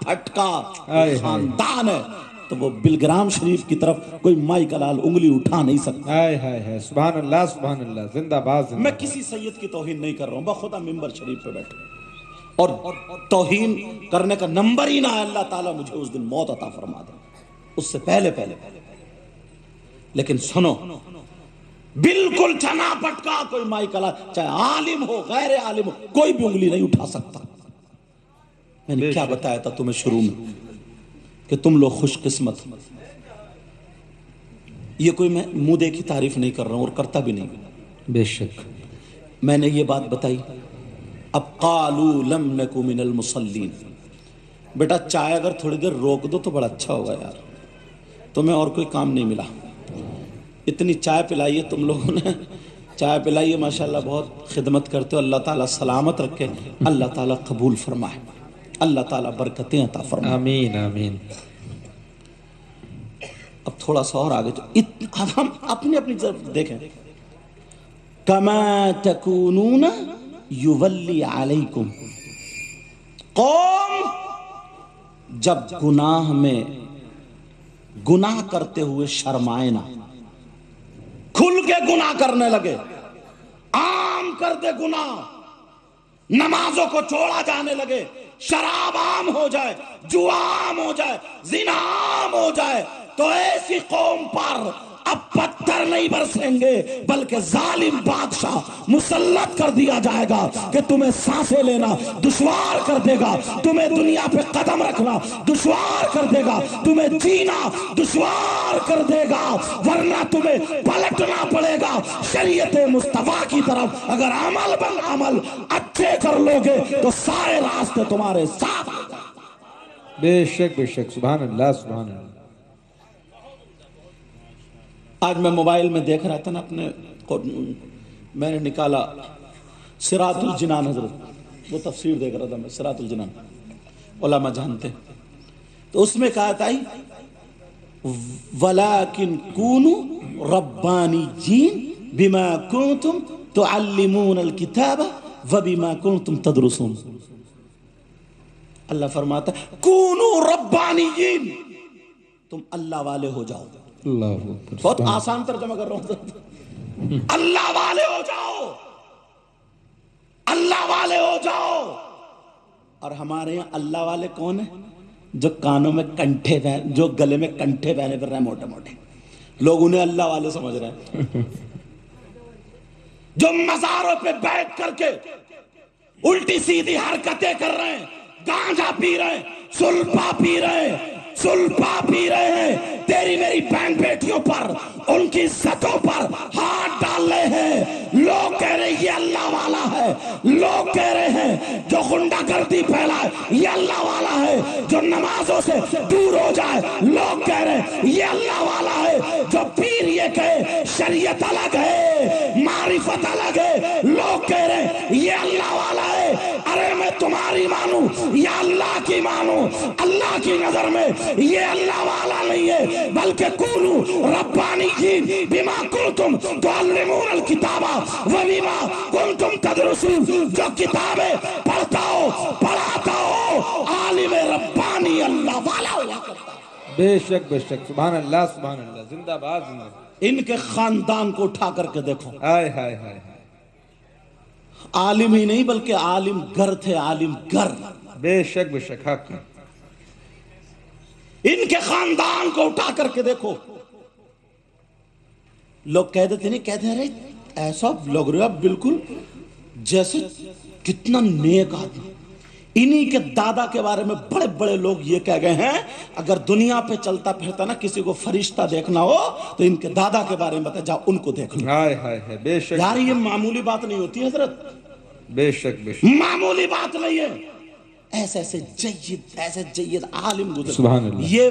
फटका खानदान है तो वो बिलग्राम शरीफ की तरफ कोई माई का लाल उंगली उठा नहीं सकता। हाय हाय हाय, सुभान अल्लाह सुभान अल्लाह, जिंदाबाद जिंदाबाद। मैं किसी सैयद की तौहीन नहीं कर रहा हूं, बखुदा मिंबर शरीफ पे बैठा, और तौहीन करने का नंबर ही ना है, अल्लाह ताला मुझे उस दिन मौत अता फरमा दे, उससे पहले पहले। लेकिन सुनो, बिल्कुल छना पटका कोई माई का लाल, चाहे आलिम हो गैर आलिम हो, कोई भी उंगली नहीं उठा सकता। मैंने क्या बताया था तुम्हें शुरू में कि तुम लोग खुशकिस्मत। ये कोई मैं मुंह देखी तारीफ नहीं कर रहा हूं और करता भी नहीं, बेशक। मैंने ये बात बताई। अब कालू लम नकु मिनल मुसल्लीन, बेटा चाय अगर थोड़ी देर रोक दो तो बड़ा अच्छा होगा यार, तुम्हें और कोई काम नहीं मिला, इतनी चाय पिलाई है तुम लोगों ने, चाय पिलाई है माशाल्लाह, बहुत खिदमत करते हो, अल्लाह ताला सलामत रखे, अल्लाह ताला कबूल फरमाए, अल्लाह ताला बरकतें अता फरमाए, आमीन आमीन। अब थोड़ा सा और आगे अब हम अपनी अपनी तरफ देखें। कमा तकूनून युवल्ली अलैकुम, कौम जब गुनाह में गुनाह करते हुए शर्माए ना, खुल के गुनाह करने लगे, आम कर दे गुनाह, नमाजों को छोड़ा जाने लगे, शराब आम हो जाए, जुआ आम हो जाए, जिना आम हो जाए, तो ऐसी कौम पर अब पत्थर नहीं बरसेंगे बल्कि जालिम बादशाह मुसल्लत कर दिया जाएगा कि तुम्हें सांसें लेना दुश्वार कर देगा, तुम्हें दुनिया पे कदम रखना दुश्वार कर देगा, तुम्हें जीना दुश्वार कर देगा, वरना तुम्हें पलटना पड़ेगा शरीयत मुस्तफा की तरफ। अगर अमल अच्छे कर लोगे तो सारे रास्ते तुम्हारे साथ। बेशक बेशक, सुभान अल्लाह सुभान अल्लाह। आज मैं मोबाइल में देख रहा था ना अपने को, मैंने निकाला सिरातुल जिनान, हजरत वो तफसीर देख रहा था मैं, सिरातुल जिनान उलमा जानते, तो उसमें कहा था वलाकिन कूनू रब्बानिय्यीन बिमा कुंतुम तुअल्लिमून अल-किताब व बिमा कुंतुम तदरुसून। अल्लाह फरमाता है कूनू रब्बानिय्यीन, तुम अल्लाह वाले हो जाओ। अल्लाह अकबर। बहुत आसान तर्जुमा कर रहा हूं। अल्लाह वाले हो जाओ, अल्लाह वाले हो जाओ। और हमारे यहाँ अल्लाह वाले कौन है? जो कानों में कंठे पहन, जो गले में कंठे पहने फिर रहे मोटे मोटे, लोग उन्हें अल्लाह वाले समझ रहे हैं। जो मज़ारों पे बैठ करके उल्टी सीधी हरकतें कर रहे हैं, गांजा पी रहे हैं, सुल्फा पी रहे हैं, सुल्फा पी रहे हैं, तेरी मेरी बहन बेटियों पर, उनकी इज्जतों पर हाथ डाल रहे हैं। लोग कह रहे हैं ये अल्लाह वाला है, लोग कह रहे हैं जो गुंडागर्दी फैलाए ये अल्लाह वाला है, जो नमाजों से दूर हो जाए लोग कह रहे हैं ये अल्लाह वाला है, जो पीर ये कहे शरीयत अलग है मारिफत अलग है, लोग कह रहे हैं ये अल्लाह वाला है। अरे मैं तुम्हारी मानूं या अल्लाह की मानूं? अल्लाह की नजर में ये अल्लाह वाला नहीं है, बल्कि कुनू रब्बानिय्यीन बिमा कुंतुम तुअल्लिमून अल-किताबा व बिमा कुंतुम तदरुसून। जो किताबें पढ़ता हो पढ़ाता हो आलिम रब्बानी अल्लाह वाला हुआ करता है। बेशक बेशक, सुभान अल्लाह सुभान अल्लाह, जिंदाबाद जिंदाबाद। इनके खानदान को उठा करके देखो, हाय हाय हाय, आलिम ही नहीं बल्कि आलिम गर थे, आलिम गर। बेशक बेशक, हक है। इनके खानदान को उठा करके देखो, लोग कह देते नहीं, कहते अरे ऐसा लग रहा बिल्कुल जैसे कितना नेक आदमी। इन्हीं के दादा के बारे में बड़े बड़े लोग ये कह गए हैं, अगर दुनिया पे चलता फिरता ना किसी को फरिश्ता देखना हो तो इनके दादा के बारे में बता, जाओ उनको देख लो। हाय हाय हाय, बेशक यार ये मामूली बात नहीं होती हजरत, बेशक बेशक, मामूली बात नहीं है। ऐसे ऐसे जय्यद आलिम गुजर, सुभान अल्लाह। ये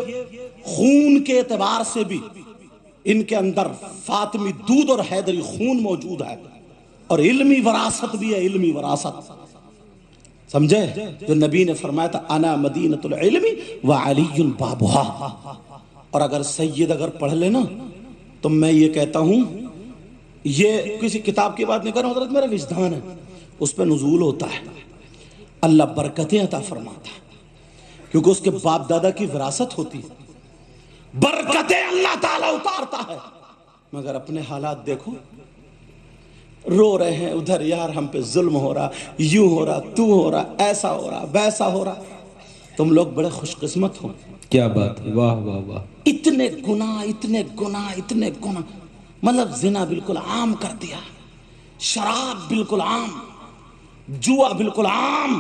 खून के एतबार से भी इनके अंदर फातिमी दूध और हैदरी खून मौजूद है, और इल्मी वरासत भी है, इल्मी वरासत। समझे? जो नबी ने फरमाया था अना मदीनतुल इल्मी व अलीयुन बाबुहा। और अगर सैयद अगर पढ़ लेना तो मैं ये कहता हूं, ये किसी किताब की बात नहीं कर रहा हूं हजरत, मेरा विजदान है, उस पर नुजूल होता है, अल्लाह बरकतें अता फरमाता है, क्योंकि उसके बाप दादा की विरासत होती है, बरकतें अल्लाह ताला उतारता है। मगर अपने हालात देखो, रो रहे हैं उधर, यार हम पे जुल्म हो रहा, यूं हो रहा, तू हो रहा, ऐसा हो रहा, वैसा हो रहा। तुम लोग बड़े खुशकिस्मत हो। क्या बात है, वाह वाह वाह। इतने गुनाह, इतने गुनाह, इतने गुनाह, मतलब जिना बिल्कुल आम कर दिया, शराब बिल्कुल आम, जुआ बिल्कुल आम,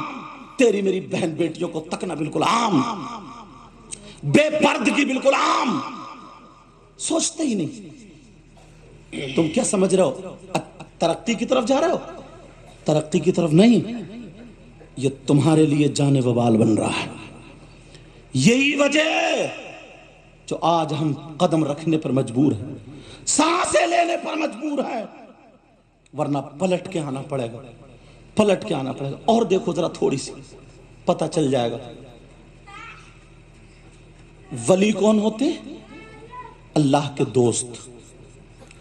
तेरी मेरी बहन बेटियों को तकना बिल्कुल आम, बेपर्दगी बिल्कुल आम, सोचते ही नहीं। तुम क्या समझ रहे हो तरक्की की तरफ जा रहे हो? तरक्की की तरफ नहीं, ये तुम्हारे लिए जाने वबाल बन रहा है। यही वजह जो आज हम कदम रखने पर मजबूर हैं, सांसें लेने पर मजबूर हैं, वरना पलट के आना पड़ेगा, पलट के आना पड़ेगा। और देखो जरा थोड़ी सी पता चल जाएगा वली कौन होते? अल्लाह के दोस्त।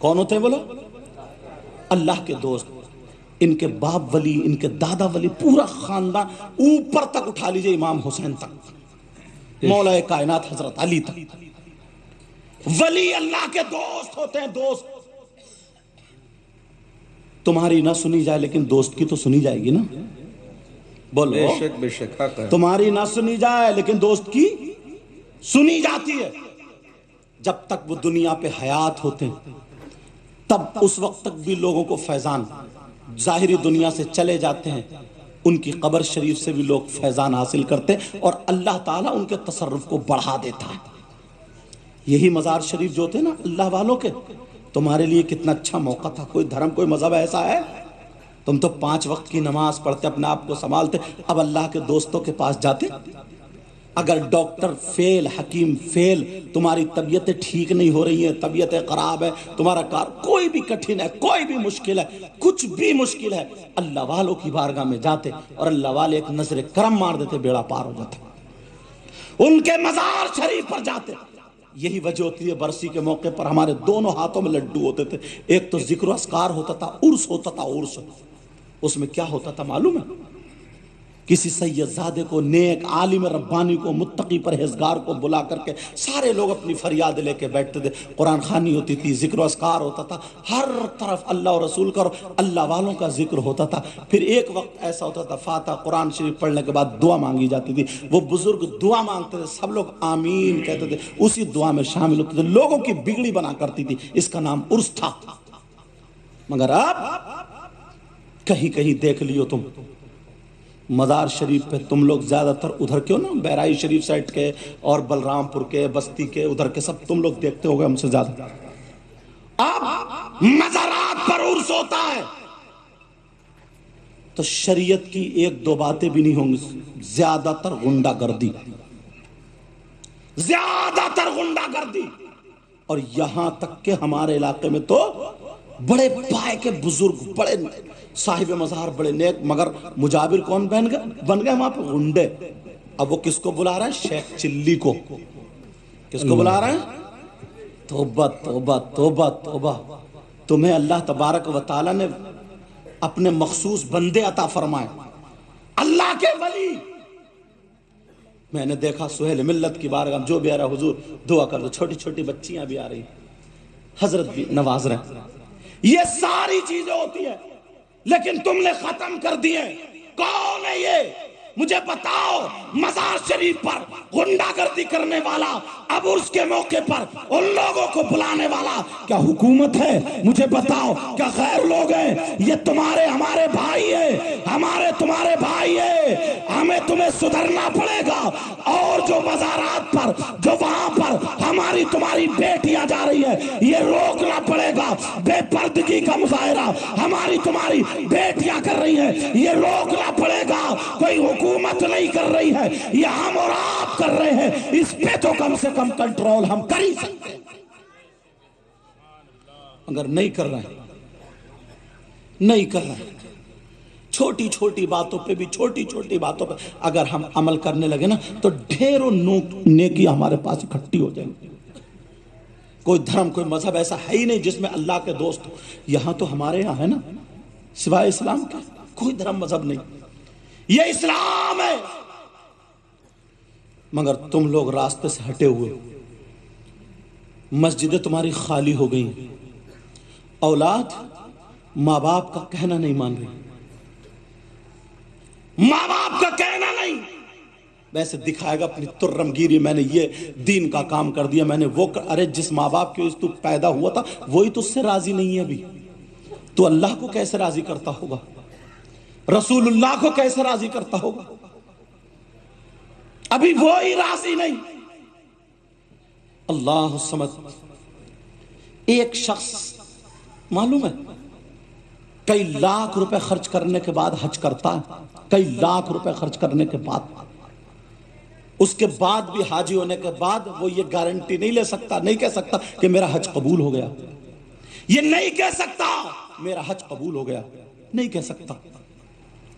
कौन होते हैं बोलो? अल्लाह के दोस्त। इनके बाप वली, इनके दादा वली, पूरा खानदान ऊपर तक उठा लीजिए, इमाम हुसैन तक, मौलाए कायनात हजरत अली तक, वली अल्लाह के दोस्त होते हैं, दोस्त। तुम्हारी ना सुनी जाए लेकिन दोस्त की तो सुनी जाएगी ना, बोलो। बेशक बेशक, हक है। तुम्हारी ना सुनी जाए लेकिन दोस्त की सुनी जाती है। जब तक वो दुनिया पे हयात होते हैं तब उस वक्त तक भी लोगों को फैजान, जाहिरी दुनिया से चले जाते हैं, उनकी कब्र शरीफ से भी लोग फैजान हासिल करते हैं और अल्लाह ताला उनके तसर्रुफ को बढ़ा देता है। यही मज़ार शरीफ जो थे ना अल्लाह वालों के, तुम्हारे लिए कितना अच्छा मौका था। कोई धर्म, कोई मजहब ऐसा है? तुम तो 5 वक्त की नमाज पढ़ते, अपने आप को संभालते, अब अल्लाह के दोस्तों के पास जाते। अगर डॉक्टर फेल, हकीम फेल, तुम्हारी तबीयतें ठीक नहीं हो रही है, तबीयतें खराब है, तुम्हारा कार कोई भी कठिन है, कोई भी मुश्किल है, कुछ भी मुश्किल है, अल्लाह वालों की बारगाह में जाते और अल्लाह वाले एक नजर करम मार देते, बेड़ा पार हो जाता। उनके मजार शरीफ पर जाते, یہی وجہ ہوتی ہے برسی کے موقع پر ہمارے دونوں ہاتھوں میں لڈو ہوتے تھے. ایک تو ذکر و اذکار ہوتا تھا, عرس ہوتا تھا. عرس اس میں کیا ہوتا تھا معلوم ہے؟ کسی سید زادے کو, نیک عالم ربانی کو, متقی پرہیزگار کو بلا کر کے سارے لوگ اپنی فریاد لے کے بیٹھتے تھے. قرآن خوانی ہوتی تھی, ذکر و اذکار ہوتا تھا, ہر طرف اللہ اور رسول کا اور اللہ والوں کا ذکر ہوتا تھا. پھر ایک وقت ایسا ہوتا تھا فاتحہ قرآن شریف پڑھنے کے بعد دعا مانگی جاتی تھی. وہ بزرگ دعا مانگتے تھے, سب لوگ آمین کہتے تھے, اسی دعا میں شامل ہوتے تھے. لوگوں کی بگڑی بنا کرتی تھی, اس کا نام عرس تھا. مگر اب کہیں کہیں دیکھ لیو تم, مزار شریف پہ تم لوگ زیادہ تر ادھر کیوں نا, بہرائی شریف سائٹ کے اور بلرام پور کے, بستی کے, ادھر کے سب تم لوگ دیکھتے ہو گے ہم سے زیادہ. اب مزارات پر عرس ہوتا ہے تو شریعت کی ایک دو باتیں بھی نہیں ہوں گی, زیادہ تر غنڈہ گردی, زیادہ تر غنڈہ گردی. اور یہاں تک کہ ہمارے علاقے میں تو بڑے پائے کے بزرگ, بڑے صاحب مزار, بڑے نیک, مگر مجابر کون بن گئے وہاں پہ؟ غنڈے. اب وہ کس کو بلا رہے ہیں؟ شیخ چلی کو. کس کو بلا رہے ہیں؟ توبہ توبہ توبہ توبہ. تمہیں اللہ تبارک و تعالی نے اپنے مخصوص بندے عطا فرمائے, اللہ کے ولی. میں نے دیکھا سہیل ملت کی بارگاہ جو بھی آ رہا, حضور دعا کر دو. چھوٹی چھوٹی بچیاں بھی آ رہی, حضرت بھی نواز رہے ہیں. یہ ساری چیزیں ہوتی ہیں لیکن تم نے ختم کر دی ہیں. کون ہے یہ؟ مجھے بتاؤ. مزار شریف پر غنڈہ گردی کرنے والا, اب عرس کے موقع پر ان لوگوں کو بلانے والا کیا حکومت ہے؟ مجھے بتاؤ. کیا غیر لوگ ہیں؟ یہ تمہارے ہمارے بھائی ہیں, ہمارے تمہارے بھائی ہیں. ہمیں تمہیں سدھرنا پڑے گا. اور جو مزارات پر, جو وہاں پر ہماری تمہاری بیٹیاں جا رہی ہے, یہ روکنا پڑے گا. بے پردگی کا مظاہرہ ہماری تمہاری بیٹیاں کر رہی ہیں, یہ روکنا پڑے گا. کوئی حکومت نہیں کر رہی ہے, یہ ہم اور آپ کر رہے ہیں. اس پہ تو کم سے کم کنٹرول ہم کر ہی سکتے ہیں. اگر نہیں کر رہے ہیں, نہیں کر رہے ہیں, چھوٹی چھوٹی باتوں پہ بھی, چھوٹی چھوٹی باتوں پہ اگر ہم عمل کرنے لگے نا تو ڈھیروں نیکی ہمارے پاس اکٹھی ہو جائیں گی. کوئی دھرم, کوئی مذہب ایسا ہے ہی نہیں جس میں اللہ کے دوست ہو. یہاں تو ہمارے یہاں ہے نا, سوائے اسلام کے کوئی دھرم مذہب نہیں. یہ اسلام ہے. مگر تم لوگ راستے سے ہٹے ہوئے, مسجدیں تمہاری خالی ہو گئی, اولاد ماں باپ کا کہنا نہیں مان رہی, ماں باپ کا کہنا نہیں. ویسے دکھائے گا اپنی ترم گیری, میں نے یہ دین کا کام کر دیا, میں نے وہ ارے جس ماں باپ کے تو پیدا ہوا تھا وہی تو اس سے راضی نہیں ہے ابھی. تو اللہ کو کیسے راضی کرتا ہوگا؟ رسول اللہ کو کیسے راضی کرتا ہوگا؟ ابھی وہی راضی نہیں. اللہ سمجھ. ایک شخص معلوم ہے کئی لاکھ روپے خرچ کرنے کے بعد حج کرتا ہے, کئی لاکھ روپے خرچ کرنے کے بعد, اس کے بعد بھی حاجی ہونے کے بعد وہ یہ گارنٹی نہیں لے سکتا, نہیں کہہ سکتا کہ میرا حج قبول ہو گیا. یہ نہیں کہہ سکتا میرا حج قبول ہو گیا, نہیں کہہ سکتا.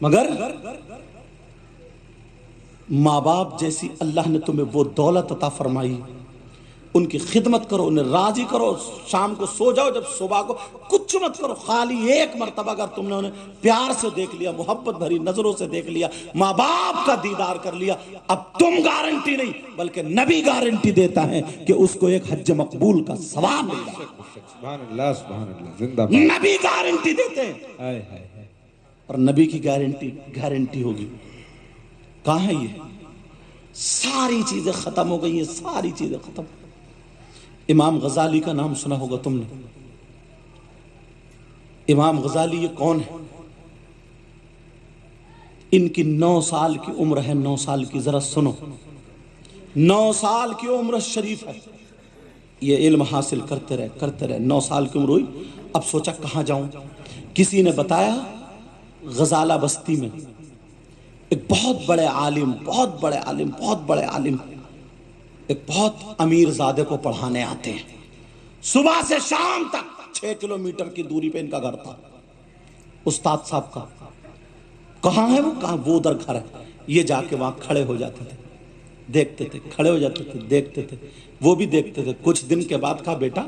مگر ماں باپ جیسی اللہ نے تمہیں وہ دولت عطا فرمائی, ان کی خدمت کرو, انہیں راضی کرو. شام کو سو جاؤ, جب صبح کو کچھ مت کرو, خالی ایک مرتبہ اگر تم نے انہیں پیار سے دیکھ لیا, محبت بھری نظروں سے دیکھ لیا, ماں باپ کا دیدار کر لیا, اب تم گارنٹی نہیں بلکہ نبی گارنٹی دیتا ہے کہ اس کو ایک حج مقبول کا ثواب مل گا. سبحان اللہ, سبحان اللہ, زندہ باد. نبی گارنٹی دیتے ہیں, اور نبی کی گارنٹی ہوگی. کہاں ہے یہ؟ ساری چیزیں ختم ہو گئی ہیں, ساری چیزیں ختم. امام غزالی کا نام سنا ہوگا تم نے. امام غزالی یہ کون ہے؟ ان کی 9 سال کی عمر ہے, 9 سال کی, ذرا سنو. 9 سال کی عمر شریف ہے. یہ علم حاصل کرتے رہے. 9 سال کی عمر ہوئی, اب سوچا کہاں جاؤں. کسی نے بتایا غزالہ بستی میں ایک بہت بڑے عالم, ایک بہت امیر زادے کو پڑھانے آتے ہیں. صبح سے شام تک 6 کلومیٹر کی دوری پہ ان کا گھر تھا. استاد صاحب کا کہاں ہے وہ؟ کہاں وہ ادھر گھر ہے. یہ جا کے وہاں کھڑے ہو جاتے تھے. دیکھتے تھے, کھڑے ہو جاتے تھے, دیکھتے تھے, وہ بھی دیکھتے تھے. کچھ دن کے بعد کہا بیٹا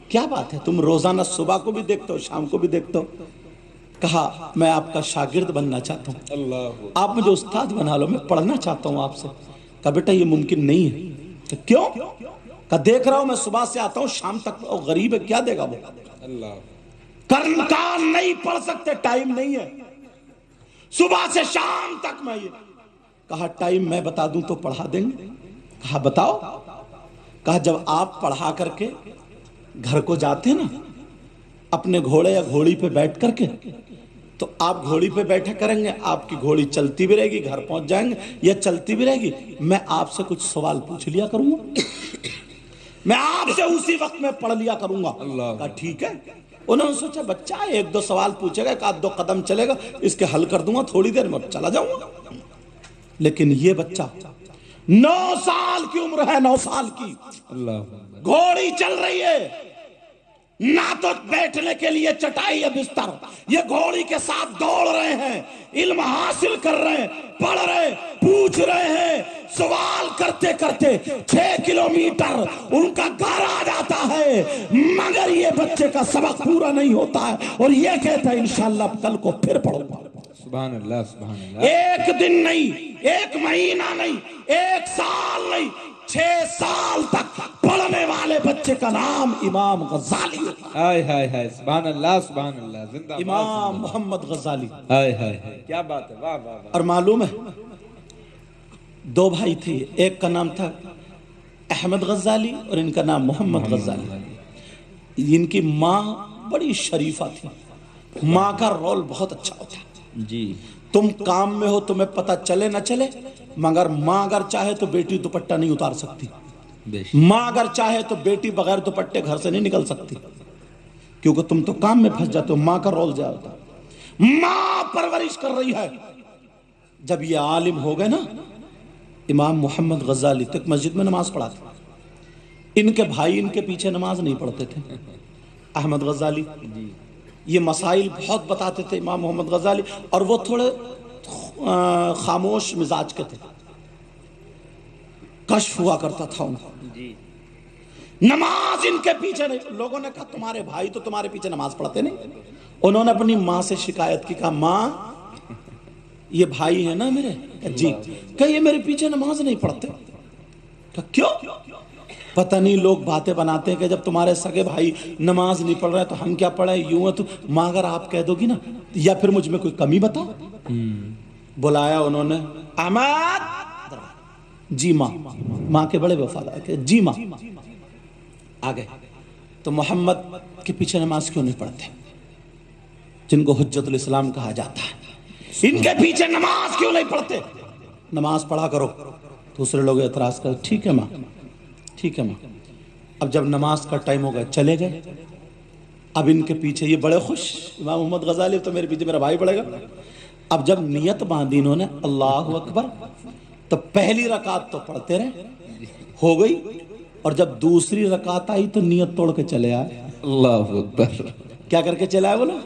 کیا بات ہے, تم روزانہ صبح کو بھی دیکھتے ہو شام کو بھی دیکھتے ہو. کہا میں آپ کا شاگرد بننا چاہتا ہوں, آپ مجھے استاد بنا لو, میں پڑھنا چاہتا ہوں آپ سے. کہا بیٹا یہ ممکن نہیں ہے. کہ کیوں؟ کہا دیکھ رہا ہوں میں صبح سے آتا ہوں شام تک, غریب ہے کیا دے گا وہ, کام نہیں پڑھ سکتے, ٹائم نہیں ہے, صبح سے شام تک میں یہ. کہا ٹائم میں بتا دوں تو پڑھا دیں گے. کہا بتاؤ. کہا جب آپ پڑھا کر کے گھر کو جاتے نا اپنے گھوڑے یا گھوڑی پہ بیٹھ کر کے, تو آپ گھوڑی پہ بیٹھا کریں گے, آپ کی گھوڑی چلتی بھی رہے گی, گھر پہنچ جائیں گے, یا چلتی بھی رہے گی, میں آپ سے کچھ سوال پوچھ لیا کروں گا, میں آپ سے اسی وقت میں پڑھ لیا کروں گا. کہا ٹھیک ہے. انہوں نے سوچا بچہ ایک دو سوال پوچھے گا, ایک آدھ دو قدم چلے گا, اس کے حل کر دوں گا, تھوڑی دیر میں چلا جاؤں گا. لیکن یہ بچہ 9 سال کی عمر ہے, 9 سال کی, گھوڑی چل رہی ہے, نہ تو بیٹھنے کے لیے چٹائی یا بستر, یہ گھوڑی کے ساتھ دوڑ رہے ہیں, علم حاصل کر رہے ہیں, پڑھ رہے ہیں, پوچھ رہے ہیں, سوال کرتے کرتے 6 کلومیٹر ان کا گھر آ جاتا ہے, مگر یہ بچے کا سبق پورا نہیں ہوتا ہے, اور یہ کہتا ہے انشاءاللہ کل کو پھر پڑھوں گا. سبحان اللہ, سبحان اللہ. ایک دن نہیں, ایک مہینہ نہیں, 1 سال نہیں, 6 سال تک پڑھنے والے بچے کا نام امام غزالی. ہائے ہائے ہائے, سبحان اللہ, سبحان اللہ, زندہ امام محمد غزالی. ہائے ہائے ہائے, کیا بات ہے, واہ واہ. اور معلوم ہے 2 بھائی تھے, ایک کا نام تھا احمد غزالی اور ان کا نام محمد غزالی. ان کی ماں بڑی شریفہ تھی, ماں کا رول بہت اچھا ہوتا ہے. جی, تم کام میں ہو تمہیں پتہ چلے نہ چلے, مگر ماں اگر چاہے تو بیٹی دوپٹہ نہیں اتار سکتی, ماں اگر چاہے تو بیٹی بغیر دوپٹے گھر سے نہیں نکل سکتی, کیونکہ تم تو کام میں پھنس جاتے ہو. ماں کا رول زیادہ ہوتا ہے, ماں پرورش کر رہی ہے. جب یہ عالم ہو گئے نا امام محمد غزالی, تو ایک مسجد میں نماز پڑھاتے, ان کے بھائی ان کے پیچھے نماز نہیں پڑھتے تھے. احمد غزالی یہ مسائل بہت بتاتے تھے امام محمد غزالی, اور وہ تھوڑے خاموش مزاج کے تھے, کشف ہوا کرتا تھا ان کو. نماز ان کے پیچھے نہیں. لوگوں نے کہا تمہارے بھائی تو تمہارے پیچھے نماز پڑھتے نہیں. انہوں نے اپنی ماں سے شکایت کی, کہا ماں یہ بھائی ہیں نا میرے, جی, کہ یہ میرے پیچھے نماز نہیں پڑھتے. کہ کیوں؟ پتہ نہیں, لوگ باتیں بناتے ہیں کہ جب تمہارے سگے بھائی نماز نہیں پڑھ رہے تو ہم کیا پڑھیں, یوں ہے تو. ماں اگر آپ کہہ دو گی نا, یا پھر مجھ میں کوئی کمی بتاؤ. بلایا انہوں نے, احمد. جی ماں, ماں کے بڑے وفادار کہ جی ماں. آگے تو محمد کے پیچھے نماز کیوں نہیں پڑھتے, جن کو حجت الاسلام کہا جاتا ہے, ان کے پیچھے نماز کیوں نہیں پڑھتے, نماز پڑھا کرو. دوسرے لوگ اعتراض کرتے, ٹھیک ہے ماں, ٹھیک ہے ماں. اب جب نماز کا ٹائم ہو گیا چلے گئے. اب ان کے پیچھے یہ بڑے خوش, امام محمد غزالی تو میرے پیچھے میرا بھائی پڑے گا. اب جب نیت باندھی انہوں نے اللہ اکبر, تو پہلی رکعت تو پڑھتے رہے, ہو گئی, اور جب دوسری رکعت آئی تو نیت توڑ کے چلے آئے. اللہ اکبر. کیا کر کے چلے آئے بولو,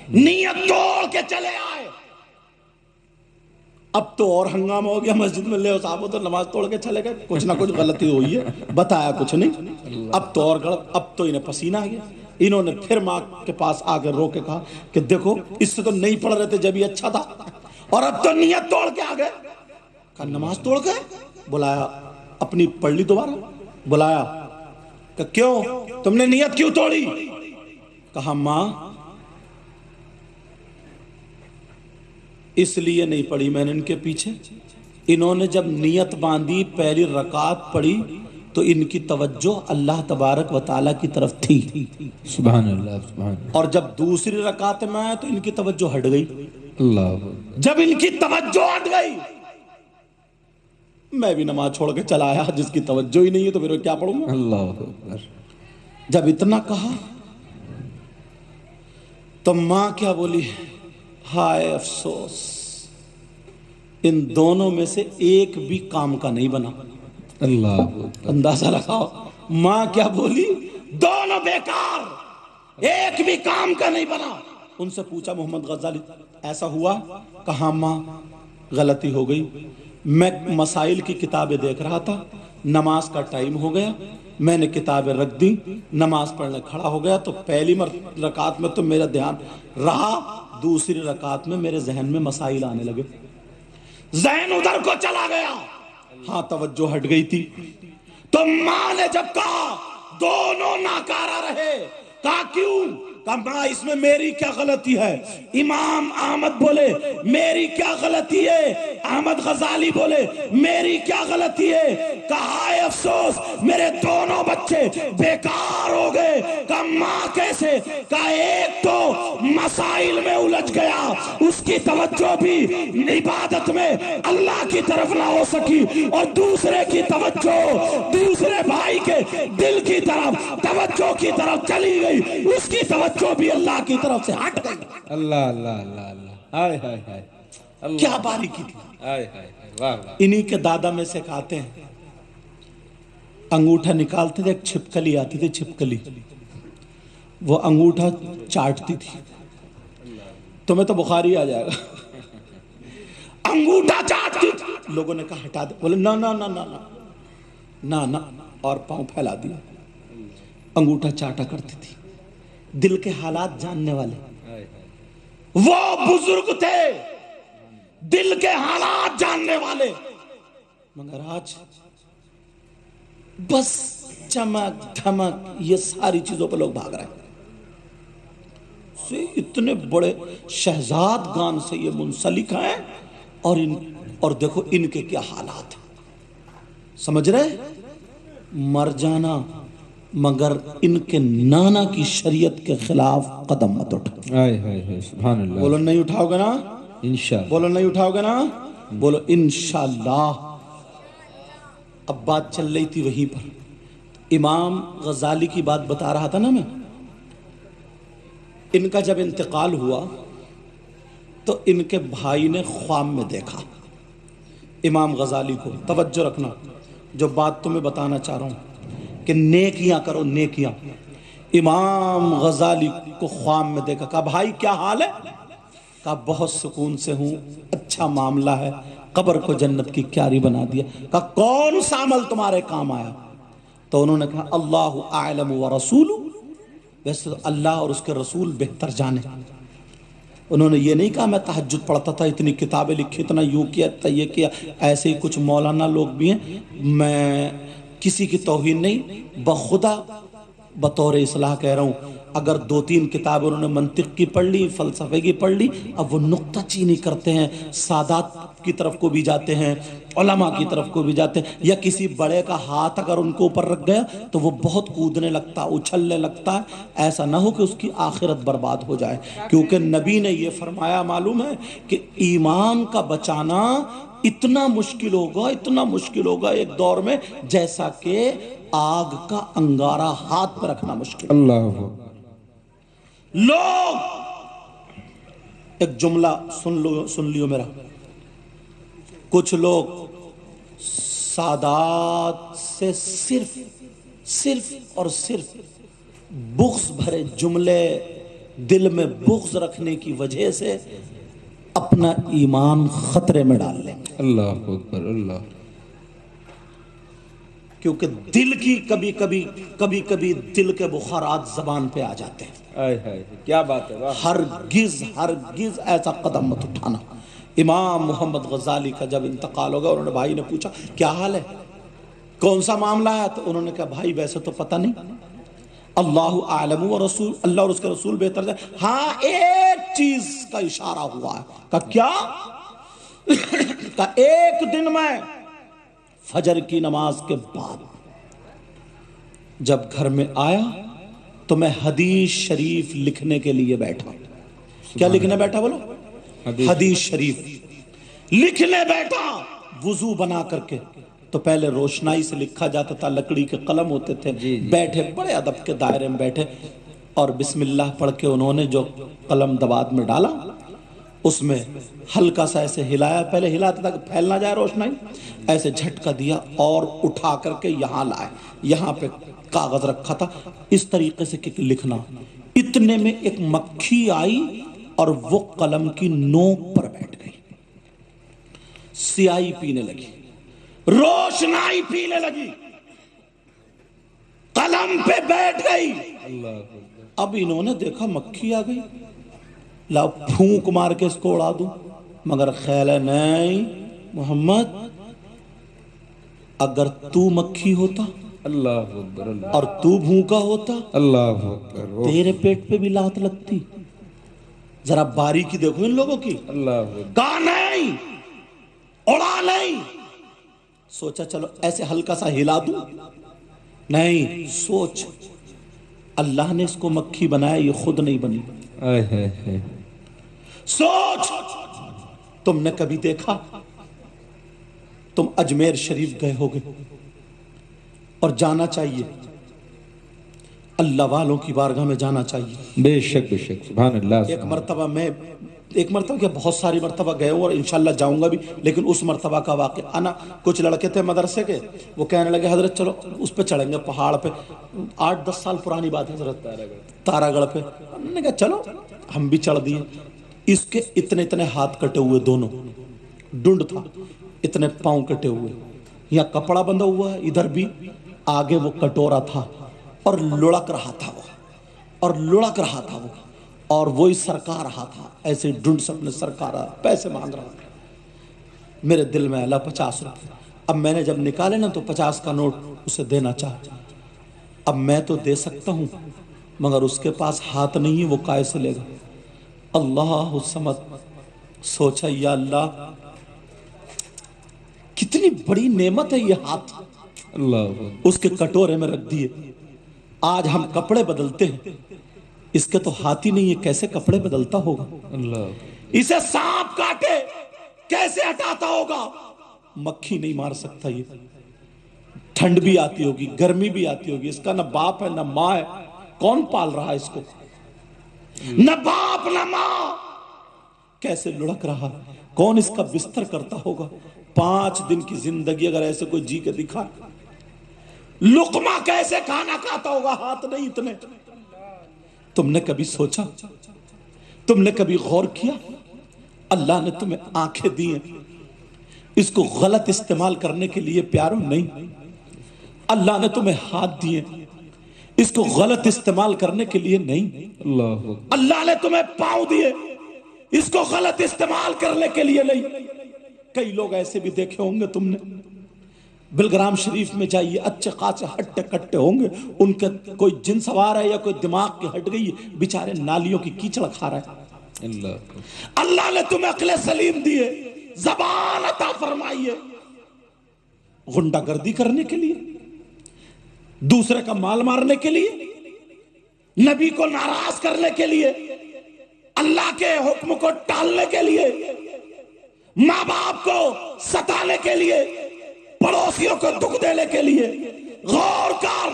نیت توڑ کے چلے آئے. اب تو اور ہنگامہ ہو گیا مسجد میں, لے صاحب تو نماز توڑ کے چلے گئے, کچھ نہ کچھ غلطی ہوئی ہے, بتایا کچھ نہیں. اب تو اور غلط, اب تو انہیں پسینہ آ گیا. انہوں نے پھر ماں کے پاس آ کے رو کے کہا کہ دیکھو اس سے تو نہیں پڑھ رہے تھے جب یہ اچھا تھا, اور اب تو نیت توڑ کے آ گئے. کہا نماز توڑ کے؟ بلایا, اپنی پڑھ لی دوبارہ. بلایا کہ کیوں, تم نے نیت کیوں توڑی؟ کہا ماں اس لیے نہیں پڑھی میں نے ان کے پیچھے, انہوں نے جب نیت باندھی پہلی رکعت پڑھی تو ان کی توجہ اللہ تبارک و تعالیٰ کی طرف تھی. سبحان اللہ, سبحان اللہ. اور جب دوسری رکعت میں آئے تو ان کی توجہ ہٹ گئی. اللہ, جب ان کی توجہ ہٹ گئی, میں بھی نماز چھوڑ کے چلا آیا, جس کی توجہ ہی نہیں ہے تو پھر کیا پڑھوں گا. اللہ اکبر. جب اتنا کہا تو ماں کیا بولی, ہائے افسوس, ان دونوں میں سے ایک بھی کام کا نہیں بنا. اللہ, اندازہ لگاؤ, ماں کیا بولی, دونوں بیکار, ایک بھی کام کا نہیں بنا. ان سے پوچھا محمد غزالی ایسا ہوا؟ کہا ماں غلطی ہو گئی, میں مسائل کی کتابیں دیکھ رہا تھا، نماز کا ٹائم ہو گیا، میں نے کتابیں رکھ دی، نماز پڑھنے کھڑا ہو گیا تو پہلی رکعت میں تو میرا دھیان رہا، دوسری رکعت میں میرے ذہن میں مسائل آنے لگے، ذہن ادھر کو چلا گیا، ہاں توجہ ہٹ گئی تھی۔ تو ماں نے جب کہا دونوں ناکارہ رہے، کہا کیوں؟ کہا ماں اس میں میری کیا غلطی ہے؟ امام احمد بولے میری کیا غلطی ہے؟ احمد غزالی بولے میری کیا غلطی ہے؟ کہا ہائے افسوس میرے دونوں بچے بیکار ہو گئے۔ کہا ماں کیسے؟ کہا ایک تو مسائل میں الجھ گیا، اس کی توجہ بھی عبادت میں اللہ کی طرف نہ ہو سکی، اور دوسرے کی توجہ دوسرے بھائی کے دل کی طرف توجہ کی طرف چلی گئی، اس کی توجہ بھی اللہ کی طرف سے ہٹ گئی۔ اللہ اللہ اللہ اللہ، ہائے ہائے ہائے، کیا باریکی تھی! ہائے ہائے ہائے، واہ واہ۔ انہی کے دادا میں سے کہتے ہیں انگوٹھا نکالتے تھے، ایک چھپکلی آتی تھی، چھپکلی، وہ انگوٹھا چاٹتی تھی، تمہیں تو بخاری آ جائے گا، انگوٹھا چاٹتی تھی، لوگوں نے کہا ہٹا دے، بولے نا نا نا نا نا نا، اور پاؤں پھیلا دیا، انگوٹھا چاٹا کرتی تھی۔ دل کے حالات جاننے والے وہ بزرگ تھے، دل کے حالات جاننے والے، مگر آج بس چمک دھمک یہ ساری چیزوں پہ لوگ بھاگ رہے ہیں۔ اتنے بڑے شہزاد گان سے یہ منسلک ہیں، اور دیکھو ان کے کیا حالات ہیں، سمجھ رہے؟ مر جانا مگر ان کے نانا کی شریعت کے خلاف قدم مت اٹھاؤ۔ ہائے ہائے ہائے، سبحان اللہ۔ بولو نہیں اٹھاؤ گے نا؟ انشاءاللہ۔ بولو نہیں اٹھاؤ گے نا؟ بولو انشاءاللہ۔ اب بات چل رہی تھی وہیں پر، امام غزالی کی بات بتا رہا تھا نا میں، ان کا جب انتقال ہوا تو ان کے بھائی نے خواب میں دیکھا امام غزالی کو۔ توجہ رکھنا، جو بات تمہیں بتانا چاہ رہا ہوں کہ نیکیاں کرو، نیکیاں۔ امام غزالی کو خواب میں دیکھا، کہا بھائی کیا حال ہے؟ کہا بہت سکون سے ہوں، اچھا معاملہ ہے، قبر کو جنت کی کیاری بنا دیا۔ کہا کون سا عمل تمہارے کام آیا؟ تو انہوں نے کہا اللہ اعلم ورسول، ویسے تو اللہ اور اس کے رسول بہتر جانے۔ انہوں نے یہ نہیں کہا میں تہجد پڑھتا تھا، اتنی کتابیں لکھی، اتنا یوں کیا، یہ کیا۔ ایسے ہی کچھ مولانا لوگ بھی ہیں، میں کسی کی توہین نہیں، بخدا بطور اصلاح کہہ رہا ہوں، اگر 2-3 کتابیں انہوں نے منطق کی پڑھ لی، فلسفے کی پڑھ لی، اب وہ نقطہ چینی کرتے ہیں، سادات کی طرف کو بھی جاتے ہیں، علماء کی طرف کو بھی جاتے ہیں، یا کسی بڑے کا ہاتھ اگر ان کو اوپر رکھ گیا تو وہ بہت کودنے لگتا، اچھلنے لگتا ہے۔ ایسا نہ ہو کہ اس کی آخرت برباد ہو جائے، کیونکہ نبی نے یہ فرمایا معلوم ہے کہ ایمان کا بچانا اتنا مشکل ہوگا، اتنا مشکل ہوگا ایک دور میں، جیسا کہ آگ کا انگارہ ہاتھ پر رکھنا مشکل۔ اللہ لوگ ایک جملہ سن لیو میرا، کچھ لوگ سادات سے صرف اور صرف بغض بھرے جملے دل میں بغض رکھنے کی وجہ سے اپنا ایمان خطرے میں ڈال لیں گے، اللہ اکبر، اللہ، کیونکہ دل کی کبھی کبھی دل کے بخارات زبان پہ آ جاتے ہیں۔ ہائے ہائے، کیا بات ہے، واہ۔ ہرگز ایسا قدم مت اٹھانا۔ امام محمد غزالی کا جب انتقال ہوگا، انہوں نے بھائی نے پوچھا کیا حال ہے، کون سا معاملہ ہے؟ تو انہوں نے کہا بھائی ویسے تو پتہ نہیں، اللہ اعلم ورسول، اللہ اور اس کے رسول بہتر جانے، ہاں ایک چیز کا اشارہ ہوا ہے۔ کہا کیا؟ کہا ایک دن میں فجر کی نماز کے بعد جب گھر میں آیا تو میں حدیث شریف لکھنے کے لیے بیٹھا۔ کیا لکھنے بیٹھا بولو؟ حدیث شریف لکھنے بیٹھا، وضو بنا کر کے۔ تو پہلے روشنائی سے لکھا جاتا تھا، لکڑی کے قلم ہوتے تھے، بیٹھے بڑے ادب کے دائرے میں بیٹھے، اور بسم اللہ پڑھ کے انہوں نے جو قلم دوات میں ڈالا، اس میں ہلکا سا ایسے ہلایا، پہلے ہلاتا تھا کہ پھیل نہ جائے روشنائی، ایسے جھٹکا دیا اور اٹھا کر کے یہاں لائے، یہاں پہ کاغذ رکھا تھا، اس طریقے سے کہ لکھنا۔ اتنے میں ایک مکھی آئی اور وہ قلم کی نوک پر بیٹھ گئی۔ सियाही पीने लगी, रोशनाई पीने लगी, कलम पे बैठ गई। अब इन्होंने देखा मक्खी आ गई, ला फूंक मार के इसको उड़ा दूं, मगर ख्याल है नहीं मोहम्मद, अगर तू मक्खी होता अल्लाह अकबर, और तू भूखा होता, अल्लाह अकबर, तेरे पेट पे भी लात लगती। जरा बारीकी देखो इन लोगों की। अल्लाह अकबर। कहा नहीं, उड़ा नहीं। सोचा चलो ऐसे हल्का सा हिला दूं, नहीं, सोच अल्लाह ने इसको मक्खी बनाया, ये खुद नहीं बनी। आय हाय हाय। सोच, तुमने कभी देखा, तुम अजमेर शरीफ गए होगे, और जाना चाहिए, अल्लाह वालों की बारगाह में जाना चाहिए। बेशक बेशक, सुभान अल्लाह। एक मरतबा क्या, बहुत सारी मरतबा गए हूं और इंशाल्लाह जाऊंगा भी, लेकिन उस मरतबा का वाक़या आना, कुछ लड़के थे मदरसे के, वो कहने लगे हजरत चलो उस पे चढ़ेंगे पहाड़ पे, 8-10 साल पुरानी बात है हजरत, तारागढ़ पे। हमने कहा चलो, हम भी चढ़ दिए। इसके इतने इतने हाथ कटे हुए, दोनों डुंड था, इतने पांव कटे हुए, यहाँ कपड़ा बंधा हुआ है, इधर भी, आगे वो कटोरा था, और लुढ़क रहा था वो, और लुढ़क रहा था वो, और वही सरका रहा था, ऐसे ढूंढ से अपने सरका रहा, पैसे मांग रहा था। मेरे दिल में आला 50 रुपये। अब मैंने जब निकाले ना तो 50 का नोट उसे देना चाहा। अब मैं तो दे सकता हूं, मगर उसके पास हाथ नहीं है, वो काय से लेगा। अल्लाह समद, सोचा या अल्लाह कितनी बड़ी नेमत है ये हाथ, अल्लाह। उसके कटोरे में रख दिए। आज हम कपड़े बदलते हैं, इसके तो हाथ ही नहीं है, कैसे कपड़े बदलता होगा। अल्लाह। इसे सांप काटे कैसे हटाता होगा। मक्खी नहीं मार सकता ये। ठंड भी आती होगी, गर्मी भी आती होगी, इसका न बाप है न माँ है, कौन पाल रहा है इसको, न बाप न माँ, कैसे लुढ़क रहा है, कौन इसका बिस्तर करता होगा। 5 दिन की जिंदगी अगर ऐसे कोई जी के दिखा, लुकमा कैसे खाना खाता होगा, हाथ नहीं इतने। तुमने कभी सोचा, तुमने कभी गौर किया, अल्लाह ने तुम्हें आंखें दी हैं, इसको गलत इस्तेमाल करने के लिए प्यारो नहीं। अल्लाह ने तुम्हें हाथ दिए, इसको गलत इस्तेमाल करने के लिए नहीं। अल्लाह। अल्लाह ने तुम्हें पांव दिए, इसको गलत इस्तेमाल करने के लिए नहीं। कई लोग ऐसे भी देखे होंगे तुमने, बिलग्राम शरीफ में जाइए, अच्छे खासे हट्टे कट्टे होंगे, उनके कोई जिन सवार है या कोई दिमाग की हट गई है, बेचारे नालियों की कीचड़ खा रहा है। अल्लाह ने तुम्हें अक्ल सलीम दी है, ज़बान अता फरमाई है, गुंडागर्दी करने के लिए, दूसरे का माल मारने के लिए, नबी को नाराज करने के लिए, अल्लाह के हुक्म को टालने के लिए, माँ बाप को सताने के लिए, पड़ोसियों को दुख देने के लिए। गौर कर,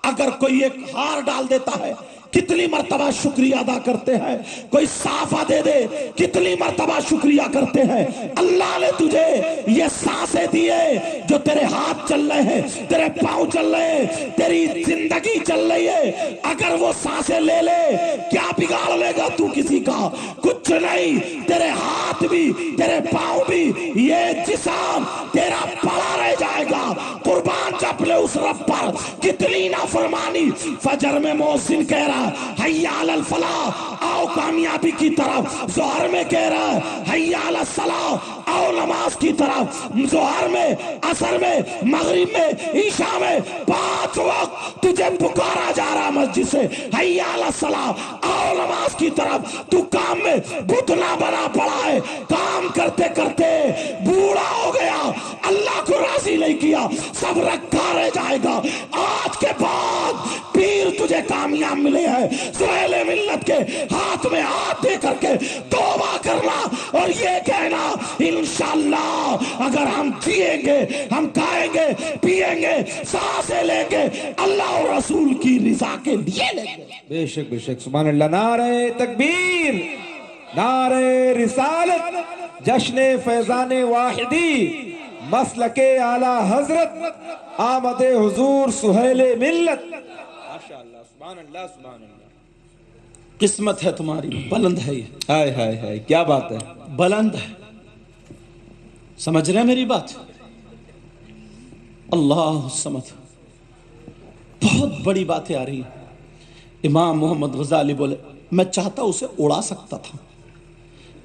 अगर कोई एक हार डाल देता है, कितनी मर्तबा शुक्रिया अदा करते हैं। कोई साफा दे दे, कितनी मर्तबा शुक्रिया करते हैं। अल्लाह ने तुझे ये सांसें दिए, जो तेरे हाथ चल रहे हैं, तेरे पांव चल रहे हैं, तेरी जिंदगी चल रही है। अगर वो सांसें ले ले, क्या बिगाड़ लेगा तू किसी का? कुछ नहीं। तेरे हाथ भी, तेरे पांव भी, ये जिस्म तेरा पड़ा रह जाएगा। कुर्बान चपले उस रब पर, कितनी नाफरमानी। फजर में मोहसिन कह रहा हैया अलल फलाह, आओ कामयाबी की तरफ। जोहर में कह रहा है हैया अलल सलाह, आओ नमाज की तरफ। जोहर में, असर में, मगरिब में, ईशा में 5 वक्त तुझे पुकारा जा रहा मस्जिद से, हैया अलल सलाह, आओ नमाज की तरफ। तू काम में भुतना बना पड़ा है, काम करते करते बूढ़ा हो गया, अल्लाह को राजी नहीं किया, सब रखा रह जाएगा। आज के बाद पीर तुझे कामयाब मिले हैं, सुहेले मिल्लत के हाथ में हाथ दे करके तौबा करना और ये कहना इंशाअल्लाह अगर हम जिएंगे, हम खाएंगे, पिएंगे, सांसें लेंगे, अल्लाह और रसूल की रिजा के लिए लेंगे। बेशक बेशक, सुभान अल्लाह। नारे तकबीर, नारे रिसालत, जश्न फैजान वाहिदी, मसलके आला हजरत, आमदे हुजूर सुहेले मिल्लत। माशाअल्लाह, सुभान अल्लाह, सुभान अल्लाह। किस्मत है तुम्हारी, बुलंद है ये। हाय हाय हाय, क्या बात है, बुलंद है। समझ रहे हैं मेरी बात? अल्लाह समद। बहुत बड़ी बातें आ रही हैं। इमाम मोहम्मद गजाली बोले, मैं चाहता उसे उड़ा सकता था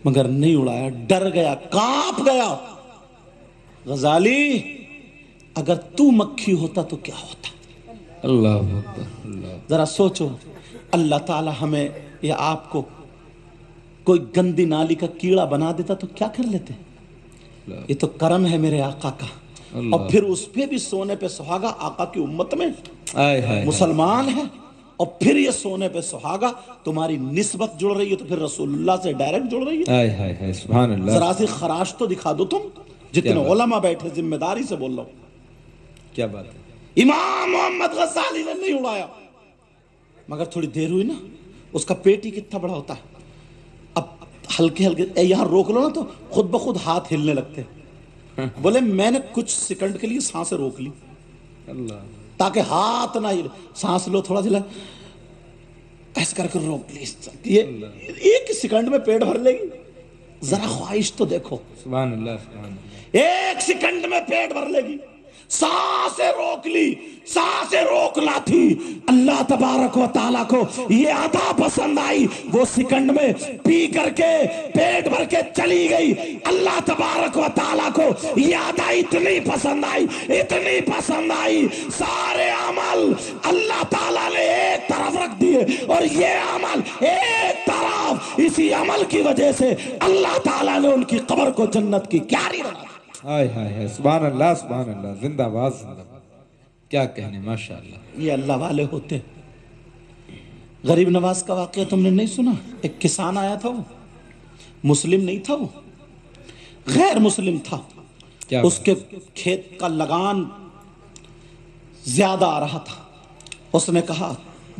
मगर नहीं उड़ाया, डर गया, कांप गया। गजाली, अगर तू मक्खी होता तो क्या होता? अल्लाह अकबर, अल्लाह। जरा सोचो, अल्लाह ताला हमें या आपको कोई गंदी नाली का कीड़ा बना देता तो क्या कर लेते? ये तो करम है मेरे आका का। और फिर उस पे भी सोने पे सुहागा, आका की उम्मत में मुसलमान है, और फिर ये सोने पे सुहागा, तुम्हारी निस्बत जुड़ रही है तो फिर रसूलुल्लाह से डायरेक्ट जुड़ रही है। सुभान अल्लाह। जरा सी खराश तो दिखा दो तुम, जितने उलमा बैठे, जिम्मेदारी से बोल रहा हूं। क्या बात है? इमाम मोहम्मद गजाली ने नहीं उड़ाया, मगर थोड़ी देर हुई ना, उसका पेट ही कितना बड़ा होता है। अब हल्के हल्के यहां रोक लो ना तो खुद ब खुद हाथ हिलने लगते। बोले मैंने कुछ सेकंड के लिए सांसें रोक ली अल्लाह, ताकि हाथ ना हिले। सांस लो, थोड़ा सा ऐसे करके रोक प्लीज। ये एक सेकंड में पेट भर लेगी, जरा ख्वाहिश तो देखो। सुभान अल्लाह, सुभान अल्लाह। एक सेकंड में पेट भर लेगी। सांसें रोक ली, सांसें रोकना थी। अल्लाह तबारक व तआला को ये अदा पसंद आई, वो सेकंड में पी करके पेट भर के चली गई। अल्लाह तबारक व तआला को ये अदा इतनी पसंद आई, इतनी पसंद आई, सारे अमल अल्लाह ताला ने एक तरफ रख दिए और ये अमल एक तरफ। इसी अमल की वजह से अल्लाह ताला ने उनकी कब्र को जन्नत की क्यारी बना दी। हाय हाय हाय, सुभान अल्लाह, सुभान अल्लाह, जिंदाबाद जिंदाबाद। क्या कहने, माशाअल्लाह। ये अल्लाह वाले होते। गरीब नवाज का वाकया तुमने नहीं सुना? एक किसान आया था, वो मुस्लिम नहीं था, वो गैर मुस्लिम था। क्या उसके खेत का लगान ज्यादा आ रहा था। उसने कहा,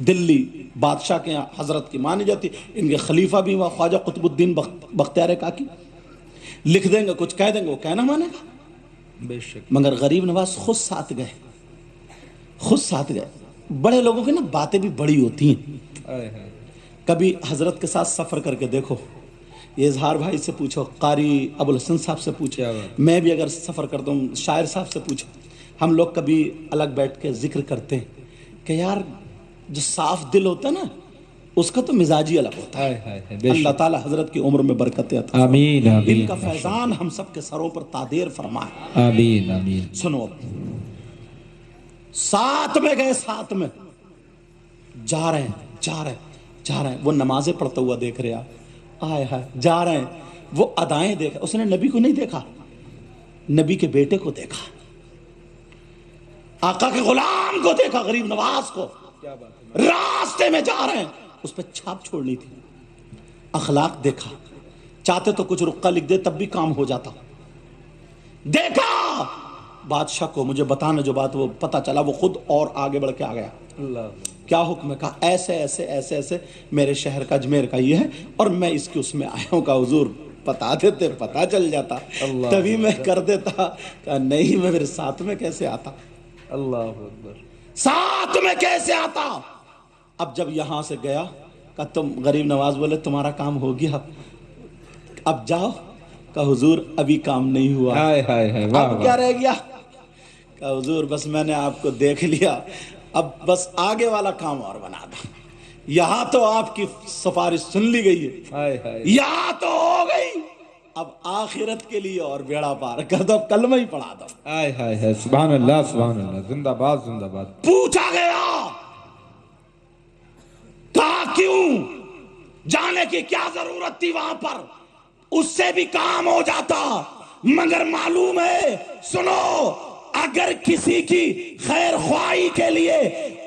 दिल्ली बादशाह के यहाँ हजरत की मानी जाती, इनके खलीफा भी हुआ ख्वाजा कुतुबुद्दीन बख्तियार काकी, लिख देंगे, कुछ कह देंगे, वो कहना मानेगा बेशक। मगर गरीब नवाज खुद साथ गए, खुद साथ गए। बड़े लोगों की ना बातें भी बड़ी होती हैं। कभी हजरत के साथ सफर करके देखो, ये इजहार भाई से पूछो, कारी अबुल हसन साहब से पूछो, मैं भी अगर सफर करता हूँ शायर साहब से पूछो, हम लोग कभी अलग बैठ के जिक्र करते हैं कि यार जो साफ दिल होता है ना, उसका तो मिजाज ही अलग होता है। अल्लाह ताला हजरत की उम्र में बरकतें अता फरमाए। आमीन आमीन। इनका फैजान हम सब के सरों पर तादेर फरमाए। आमीन आमीन। सुनो, साथ में गए, साथ में जा रहे हैं, जा रहे हैं, जा रहे हैं। वो नमाजें पढ़ता हुआ देख रहे आप, आए हाय, जा रहे हैं। वो अदाएं देख, उसने नबी को नहीं देखा, नबी के बेटे को देखा, आका के गुलाम को देखा, गरीब नवाज को। रास्ते में जा रहे हैं, उस पर छाप छोड़नी थी, अखलाक देखा। चाहते तो कुछ रुक्का लिख दे तब भी काम हो जाता। देखा बादशाह को, मुझे बताना जो बात वो पता चला, वो खुद और आगे बढ़ के आ गया। अल्लाह, क्या हुक्म है? कहा ऐसे ऐसे ऐसे ऐसे मेरे शहर का, अजमेर का ये है, और मैं इसके उसमें आया हूं। का हुजूर बता देते, पता चल जाता, तभी मैं कर देता। कहा नहीं, मैं मेरे साथ में कैसे आता? अल्लाह अकबर, साथ में कैसे आता? अब जब यहां से गया, का तुम, गरीब नवाज बोले तुम्हारा काम हो गया, अब जाओ। का हुजूर अभी काम नहीं हुआ। हाय हाय हाय, वाह अब क्या रह गया? का हुजूर बस मैंने आपको देख लिया, अब बस आगे वाला काम और बना दो। यहां तो आपकी सिफारिश सुन ली गई है, हाय हाय, यहां तो हो गई, अब आखिरत के लिए और बेड़ा पार कर दो, कलमा ही पढ़ा दो। हाय हाय हाय, सुभान अल्लाह, सुभान अल्लाह, जिंदाबाद जिंदाबाद। पूछा गया, कहा क्यों? जाने की क्या जरूरत थी वहां पर, उससे भी काम हो जाता। मगर मालूम है, सुनो, अगर किसी की खैर ख्वाही के लिए,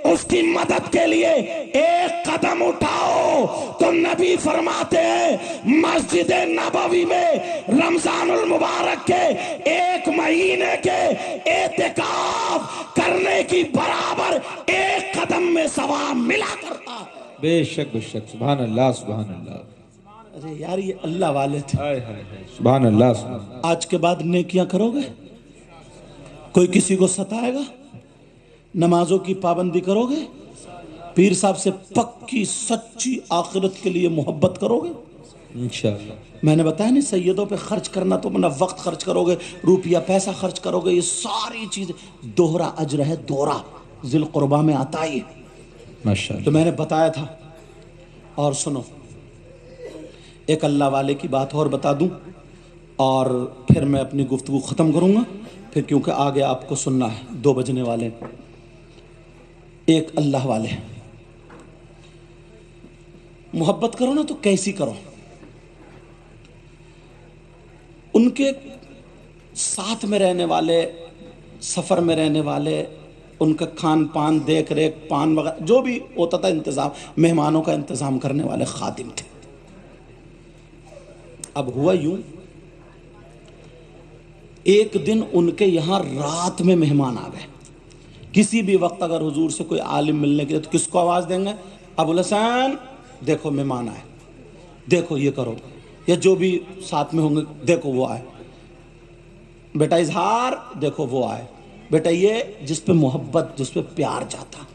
उसकी मदद के लिए एक कदम उठाओ तो नबी फरमाते हैं मस्जिद नबवी में रमजानुल मुबारक के एक महीने के एतिकाफ करने की बराबर एक कदम में सवाब मिला करता है। बेशक बेशक, सुभान अल्लाह, सुभान अल्लाह। अरे यार, ये अल्लाह वाले थे। हाय हाय हाय, सुभान अल्लाह, सुभान अल्लाह। आज के बाद नेकियां करोगे, कोई किसी को सताएगा, नमाजों की पाबंदी करोगे, पीर साहब से पक्की सच्ची आखिरत के लिए मोहब्बत करोगे, इंशाअल्लाह। मैंने बताया नहीं, सैयदों पे खर्च करना तो अपना वक्त खर्च करोगे, रुपया पैसा खर्च करोगे, ये सारी चीज दोहरा अजर है, दोहरा जिल कुर्बा में आता ही। तो माशाअल्लाह। मैंने बताया था। और सुनो, एक अल्लाह वाले की बात और बता दूं और फिर मैं अपनी गुफ्तगू ख़त्म करूंगा, फिर क्योंकि आगे आपको सुनना है, 2 बजने वाले हैं। एक अल्लाह वाले, मोहब्बत करो ना तो कैसी करो, उनके साथ में रहने वाले, सफ़र में रहने वाले, उनका खान पान, देख रेख, पान वगैरह जो भी होता था इंतज़ाम, मेहमानों का इंतज़ाम करने वाले खादिम थे। अब हुआ यूं, एक दिन उनके यहाँ रात में मेहमान आ गए। किसी भी वक्त अगर हुजूर से कोई आलिम मिलने के लिए तो किसको आवाज़ देंगे? अबुल हसन देखो मेहमान आए, देखो ये करो, या जो भी साथ में होंगे देखो वो आए, बेटा इजहार देखो वो आए, बेटा ये जिस पे मोहब्बत, जिस पे प्यार जाता।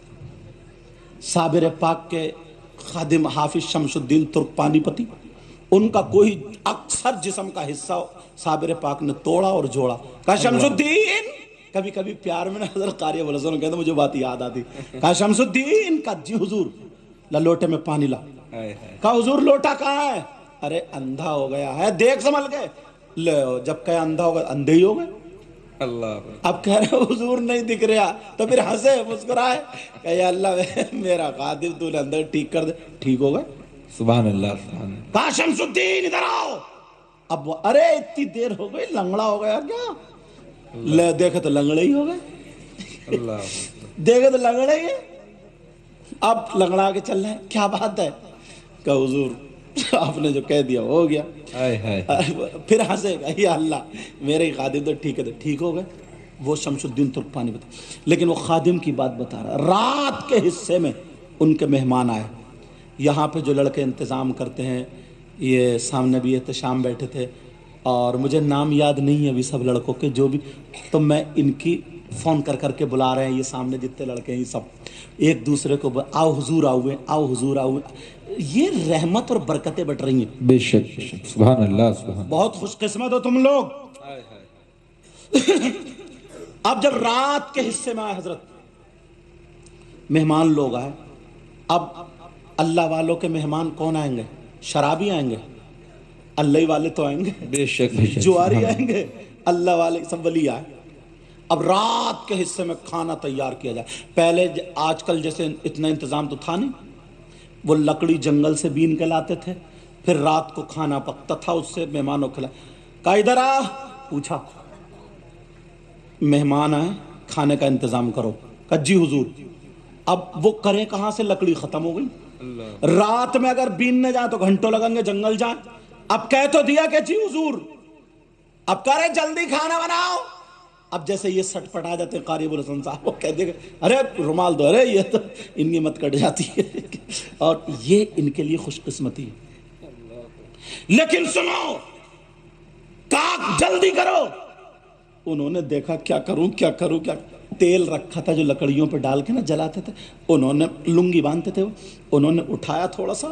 साबिर पाक के खादिम हाफिज शमसुद्दीन तुर्क पानीपती, उनका कोई अक्सर जिस्म का हिस्सा साबिर पाक ने तोड़ा और जोड़ा। कहा शमसुद्दीन, कभी कभी प्यार में ना हज़रत कारी वलसन कहते मुझे बात याद आती, कहा शमसुद्दीन, का जी हुजूर ला लोटे में पानी ला। कहा हुजूर लोटा कहाँ है? अरे अंधा हो गया है, देख संभल के ले। जब कहे अंधा हो गया, अंधे ही हो गए। अल्लाह। अब कह रहे हुजूर नहीं दिख रहा, तो फिर हंसे मुस्कुराए, कहे अल्लाह मेरा खादिम तूने अंदर ठीक कर दे, ठीक हो गए। सुभान अल्लाह, सुभान अल्लाह। कहा शमसुद्दीन इधर आओ। अब वो, अरे इतनी देर हो गई, लंगड़ा हो गया क्या? ले देखे तो लंगड़े ही हो गए, अल्लाह। देखे तो लंगड़े ही है। अब लंगड़ा के चल रहे हैं, क्या बात है? कहा हुजूर आपने जो कह दिया हो गया। हाय हाय। फिर हंसेगा, या अल्लाह मेरे ही खादिम तो ठीक है, तो ठीक हो गए। वो शमसुद्दीन तुर्क पानी बता, लेकिन वो खादिम की बात बता रहा, रात के हिस्से में उनके मेहमान आए। यहाँ पे जो लड़के इंतज़ाम करते हैं, ये सामने भी एहतशाम बैठे थे, और मुझे नाम याद नहीं है अभी सब लड़कों के जो भी, तो मैं इनकी फ़ोन कर करके बुला रहे हैं, ये सामने जितने लड़के हैं ये सब एक दूसरे को आओ हुजूर आओ, आओ हुजूर आओ। ये रहमत और बरकतें बट रही हैं। बेशक बेशक, सुभान अल्लाह, सुभान। बहुत खुशकिस्मत हो तुम लोग। अब जब रात के हिस्से में आए हजरत, मेहमान लोग आए। अब अल्लाह वालों के मेहमान कौन आएंगे? शराबी आएंगे? अल्लाह वाले तो आएंगे। बेशक बेशक। जुआरी आएंगे? अल्लाह वाले सब वली आए। अब रात के हिस्से में खाना तैयार किया जाए। पहले आजकल जैसे इतना इंतजाम तो था नहीं, वो लकड़ी जंगल से बीन के लाते थे, फिर रात को खाना पकता था, उससे मेहमानों को खिला। का इधर आ, पूछा मेहमान आए, खाने का इंतजाम करो। का जी हुजूर। अब वो करे कहां से, लकड़ी खत्म हो गई। रात में अगर बीनने जाए तो घंटों लगेंगे, जंगल जाए। अब कह तो दिया कि जी हुजूर, अब करे जल्दी खाना बनाओ। अब जैसे ये सटपट आ जाते कारी बुल हसन साहब, वो कह देगा अरे रुमाल दो, अरे ये तो इनकी मत कट जाती है। और ये इनके लिए खुशकिस्मती है। लेकिन सुनो, काक जल्दी करो। उन्होंने देखा क्या करूं क्या करूं क्या। तेल रखा था जो लकड़ियों पे डाल के ना जलाते थे, उन्होंने लुंगी बांधते थे, उन्होंने उठाया थोड़ा सा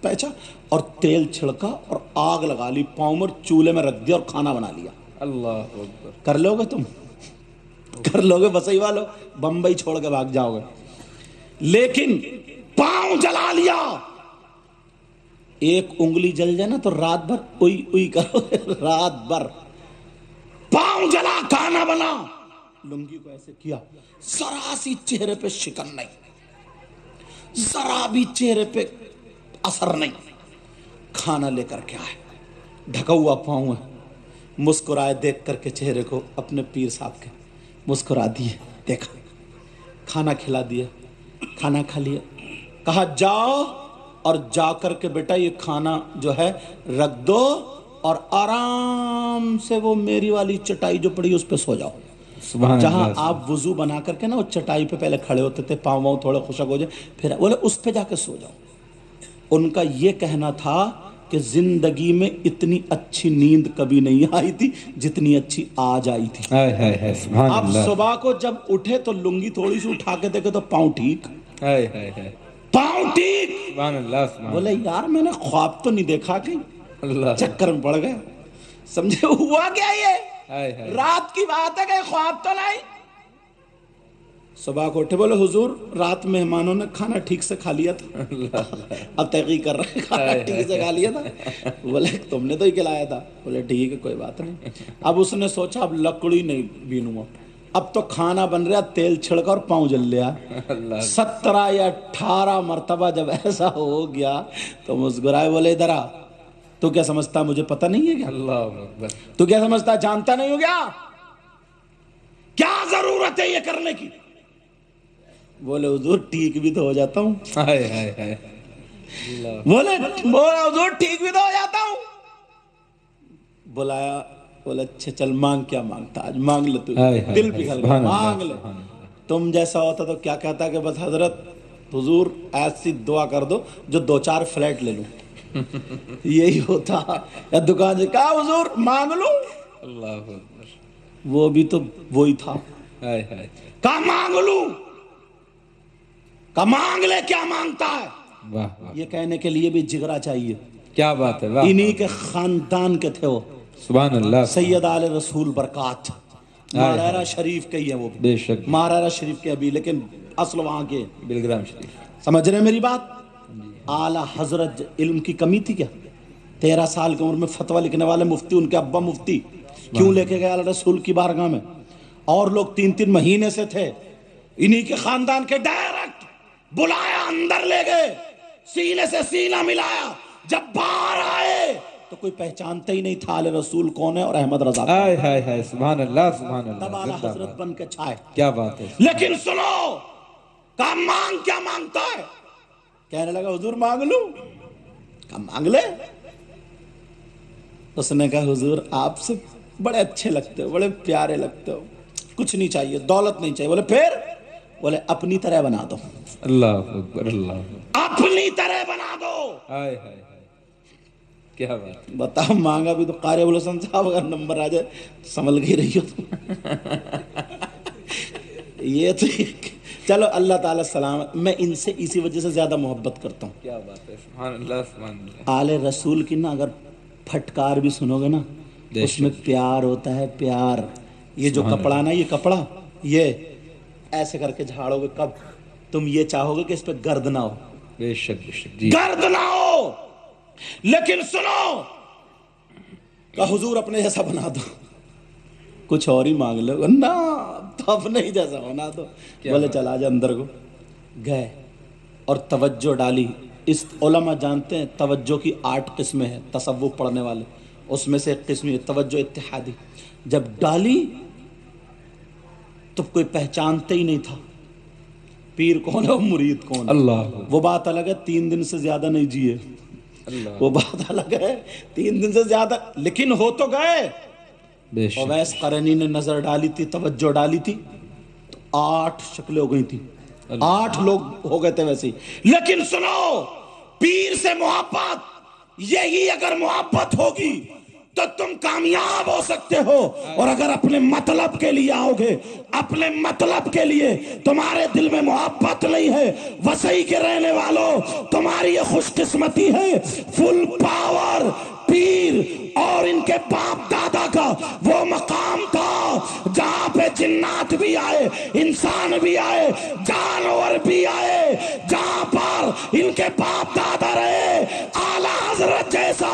पैचा और तेल छिड़का और आग लगा ली, पाँव में चूल्हे में रख दिया और खाना बना लिया। अल्लाह अकबर। कर लोगे तुम? कर लोगे? बसई वालों बंबई छोड़ के भाग जाओगे। लेकिन पाँव जला लिया, एक उंगली जल जाए ना तो रात भर उई उई करोगे, रात भर। पाँव जला, खाना बना, लुंगी को ऐसे किया, जरा सी चेहरे पे शिकन नहीं, जरा भी चेहरे पे असर नहीं। खाना लेकर के आए, ढका हुआ पाँव है, मुस्कुराए देख करके चेहरे को अपने पीर साहब के, मुस्कुरा दिए, देखा, खाना खिला दिया, खाना खा लिया। कहा जाओ और जा करके बेटा ये खाना जो है रख दो और आराम से वो मेरी वाली चटाई जो पड़ी उस पर सो जाओ। जहां आप वुजू बना करके ना वो चटाई पे पहले खड़े होते थे, पाँव वाँव थोड़ा खुशक हो जाए, फिर बोले उस पे जाके सो जाओ। उनका ये कहना था कि जिंदगी में इतनी अच्छी नींद कभी नहीं आई थी जितनी अच्छी आज आई थी। अब सुबह को जब उठे तो लुंगी थोड़ी सी उठा के देखे तो पाँव ठीक, पाँव ठीक। सुभान अल्लाह, सुभान बोले यार मैंने ख्वाब तो नहीं देखा कहीं, अल्लाह। चक्कर में पड़ गए। समझे हुआ क्या ये? हाय हाय। रात की बात है कि ख्वाब तो नहीं। सुबह को उठे, बोले हुजूर रात मेहमानों ने खाना ठीक से खा लिया था। अब तहकीक कर रहे हैं, खाना ठीक से खा लिया था। बोले तुमने तो ही खिलाया था। बोले ठीक है कोई बात नहीं। अब उसने सोचा अब लकड़ी नहीं बीनूंगा, अब तो खाना बन रहा, तेल छिड़का और पाँव जल लिया। 17 या 18 मरतबा जब ऐसा हो गया तो मुस्कुराए, बोले इधर आ, तू क्या समझता मुझे पता नहीं है क्या? अल्लाह अकबर। तू क्या समझता जानता नहीं हो क्या? क्या जरूरत है ये करने की? बोले हुजूर ठीक भी तो हो जाता हूँ। हाय हाय हाय। बोले हुजूर ठीक भी तो हो जाता हूँ। बुलाया, बोले अच्छा चल मांग, क्या मांगता आज मांग ले, तू हाय हाय दिल हाय, पिघल गया, सुभान अल्लाह, मांग ले। सुभान अल्लाह। तुम जैसा होता तो क्या कहता कि बस हजरत हुजूर ऐसी दुआ कर दो जो 2-4 फ्लैट ले लूं। यही होता। या दुकान से कहा हुजूर मांग लो, अल्लाह अकबर। वो भी तो वही था। हाय हाय। कहा मांग लूं, कहा मांग ले, क्या मांगता है? वाह वाह, ये कहने के लिए भी जिगरा चाहिए। क्या बात है, वाह। इन्हीं के खानदान के थे वो, सुभान अल्लाह। सैयद आले रसूल बरकात, मारारा शरीफ के ही है वो भी। बेशक, मारारा शरीफ के अभी, लेकिन असल वहां के। बिलग्राम शरीफ। समझ रहे मेरी बात? आला हजरत इल्म की कमी थी क्या? 13 साल की उम्र में फतवा लिखने वाले मुफ्ती, उनके अब्बा मुफ्ती क्यों लेके गए आला रसूल की बारगाह में? और लोग 3-3 महीने से थे, इन्हीं के खानदान के डायरेक्ट बुलाया, अंदर ले गए, सीने से सीना मिलाया। जब बाहर आए तो कोई पहचानते ही नहीं था आले रसूल कौन है और अहमद रजा। हाय हाय हाय, सुभान अल्लाह, सुभान अल्लाह। तब आला हजरत जिंदाबाद। बन के छाए। क्या बात है। लेकिन सुनो, कहा मांग, क्या मांगता है? कहने लगा हुजूर मांग लूं। कहा मांग ले। उसने कहा हुजूर आपसे बड़े अच्छे लगते हो, बड़े प्यारे लगते हो, कुछ नहीं चाहिए, दौलत नहीं चाहिए। बोले फिर? बोले अपनी तरह बना दो। अल्लाह अकबर, अल्लाह अकबर। अपनी तरह बना दो। हाय हाय हाय, क्या बात। बताओ मांगा भी तो कारी अबुल हसन साहब अगर नंबर आ जाए संभल गई रही हो तुम। ये तो चलो अल्लाह ताला सलामत। मैं इनसे इसी वजह से ज्यादा मोहब्बत करता हूँ। क्या बात है, सुभान अल्लाह, सुभान अल्लाह। आले रसूल की ना अगर फटकार भी सुनोगे ना, उसमें प्यार होता है, प्यार। ये जो कपड़ा ना, ये कपड़ा ये ऐसे करके झाड़ोगे कब तुम ये चाहोगे कि इस पे गर्द ना हो। बेशक बेशक जी। गर्द ना हो। लेकिन सुनो, का हुजूर अपने जैसा बना दो, कुछ और ही मांग लो ना, तो अपने ही जैसा बना दो। बोले चला जा अंदर को। गए और तवज्जो डाली। इस उलमा जानते हैं तवज्जो की 8 किस्में हैं, तसव्वुफ पढ़ने वाले, उसमें से एक किस्म है तवज्जो इत्तिहादी। जब डाली तो कोई पहचानते ही नहीं था पीर कौन है और मुरीद कौन है। अल्लाह। वो बात अलग है, 3 दिन से ज्यादा नहीं जिए, अल्लाह। वो बात अलग है, 3 दिन से ज्यादा, लेकिन हो तो गए। बेशक। ओवैस करनी ने नजर डाली थी, तवज्जो डाली थी, तो 8 शक्लें हो गई थी, 8 लोग हो गए थे वैसे ही। लेकिन सुनो, पीर से मोहब्बत, यही अगर मोहब्बत होगी तो तुम कामयाब हो सकते हो। और अगर अपने मतलब के लिए आओगे, अपने मतलब के लिए तुम्हारे दिल में मोहब्बत नहीं है, वसई के रहने वालों तुम्हारी ये खुशकिस्मती है। फुल पावर पीर और इनके बाप दादा का वो मकाम था जहां पे जिन्नात भी आए, इंसान भी आए, जानवर भी आए, जहां पर इनके बाप दादा रहे। आला हजरत जैसा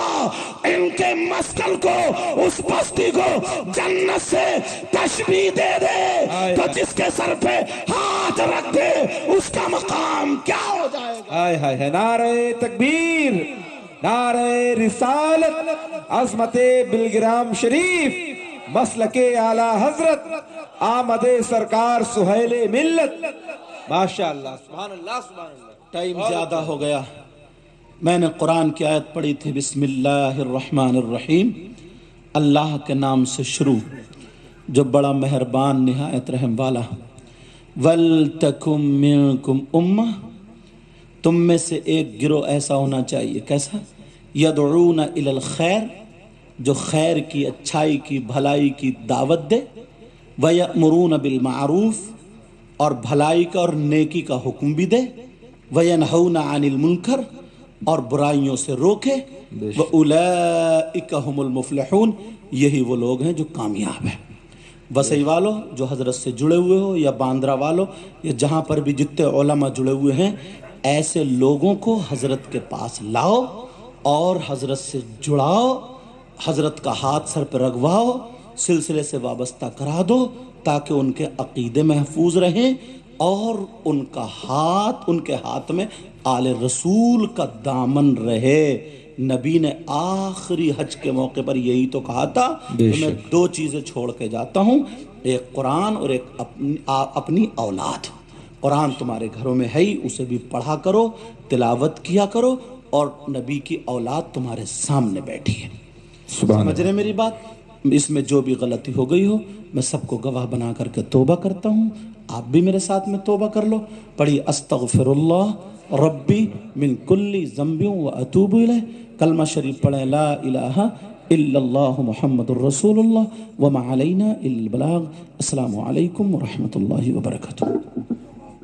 इनके मस्कल को, उस बस्ती को जन्नत से तशबीह दे दे तो जिसके सर पे हाथ रख दे उसका मकाम क्या हो जाएगा। हाय हाय हाय, नारे तकबीर, नारे रिसालत, अज़मते बिलग्राम शरीफ, मसलके आला हजरत, आमदे सरकार सुहेले मिल्लत। माशाअल्लाह, सुभान अल्लाह, सुभान अल्लाह। टाइम ज्यादा हो गया। मैंने कुरान की आयत पढ़ी थी, बिस्मिल्लाहिर्रहमानिर्रहीम, अल्लाह के नाम से शुरू जो बड़ा मेहरबान निहायत रहम वाला। वल तकुम मिनकुम उम्मा, तुम में से एक गिरोह ऐसा होना चाहिए। कैसा? यदऊना इलल खैर, जो खैर की, अच्छाई की, भलाई की दावत दे। वयअमुरूना बिल मारूफ, और भलाई का और नेकी का हुक्म भी दे। वयनहौना अनिल मुनकर, और बुराइयों से रोके, व उलाइका हुमुल मुफलिहून, यही वो लोग हैं जो कामयाब हैं। वसई वालों जो हज़रत से जुड़े हुए हो, या बांद्रा वालों, या जहाँ पर भी जितने उलमा जुड़े हुए हैं, ऐसे लोगों को हज़रत के पास लाओ और हज़रत से जुड़ाओ, हज़रत का हाथ सर पर रगवाओ, सिलसिले से वाबस्ता करा दो, ताकि उनके अक़ीदे महफूज रहें और उनके हाथ में आले रसूल का दामन रहे। नबी ने आखिरी हज के मौके पर यही तो कहा था कि मैं दो चीज़ें छोड़ के जाता हूँ, एक कुरान और एक अपनी औलाद। कुरान तुम्हारे घरों में है ही, उसे भी पढ़ा करो, तिलावत किया करो, और नबी की औलाद तुम्हारे सामने बैठी है। समझ रहे मेरी बात? इसमें जो भी गलती हो गई हो, मैं सबको गवाह बना करके तौबा करता हूँ। आप भी मेरे साथ में तौबा कर लो। पढ़िए अस्तगफिरुल्लाह रब्बी मिन कुल्ली ज़ंबिन व अतूबु इलैह। कलमा शरीफ पढ़ें, ला इलाहा इल्लल्लाहु मुहम्मदुर रसूलुल्लाह व मा अलैना इल्लल बलाग। अस्सलामु अलैकुम व रहमतुल्लाहि व बरकातुहू।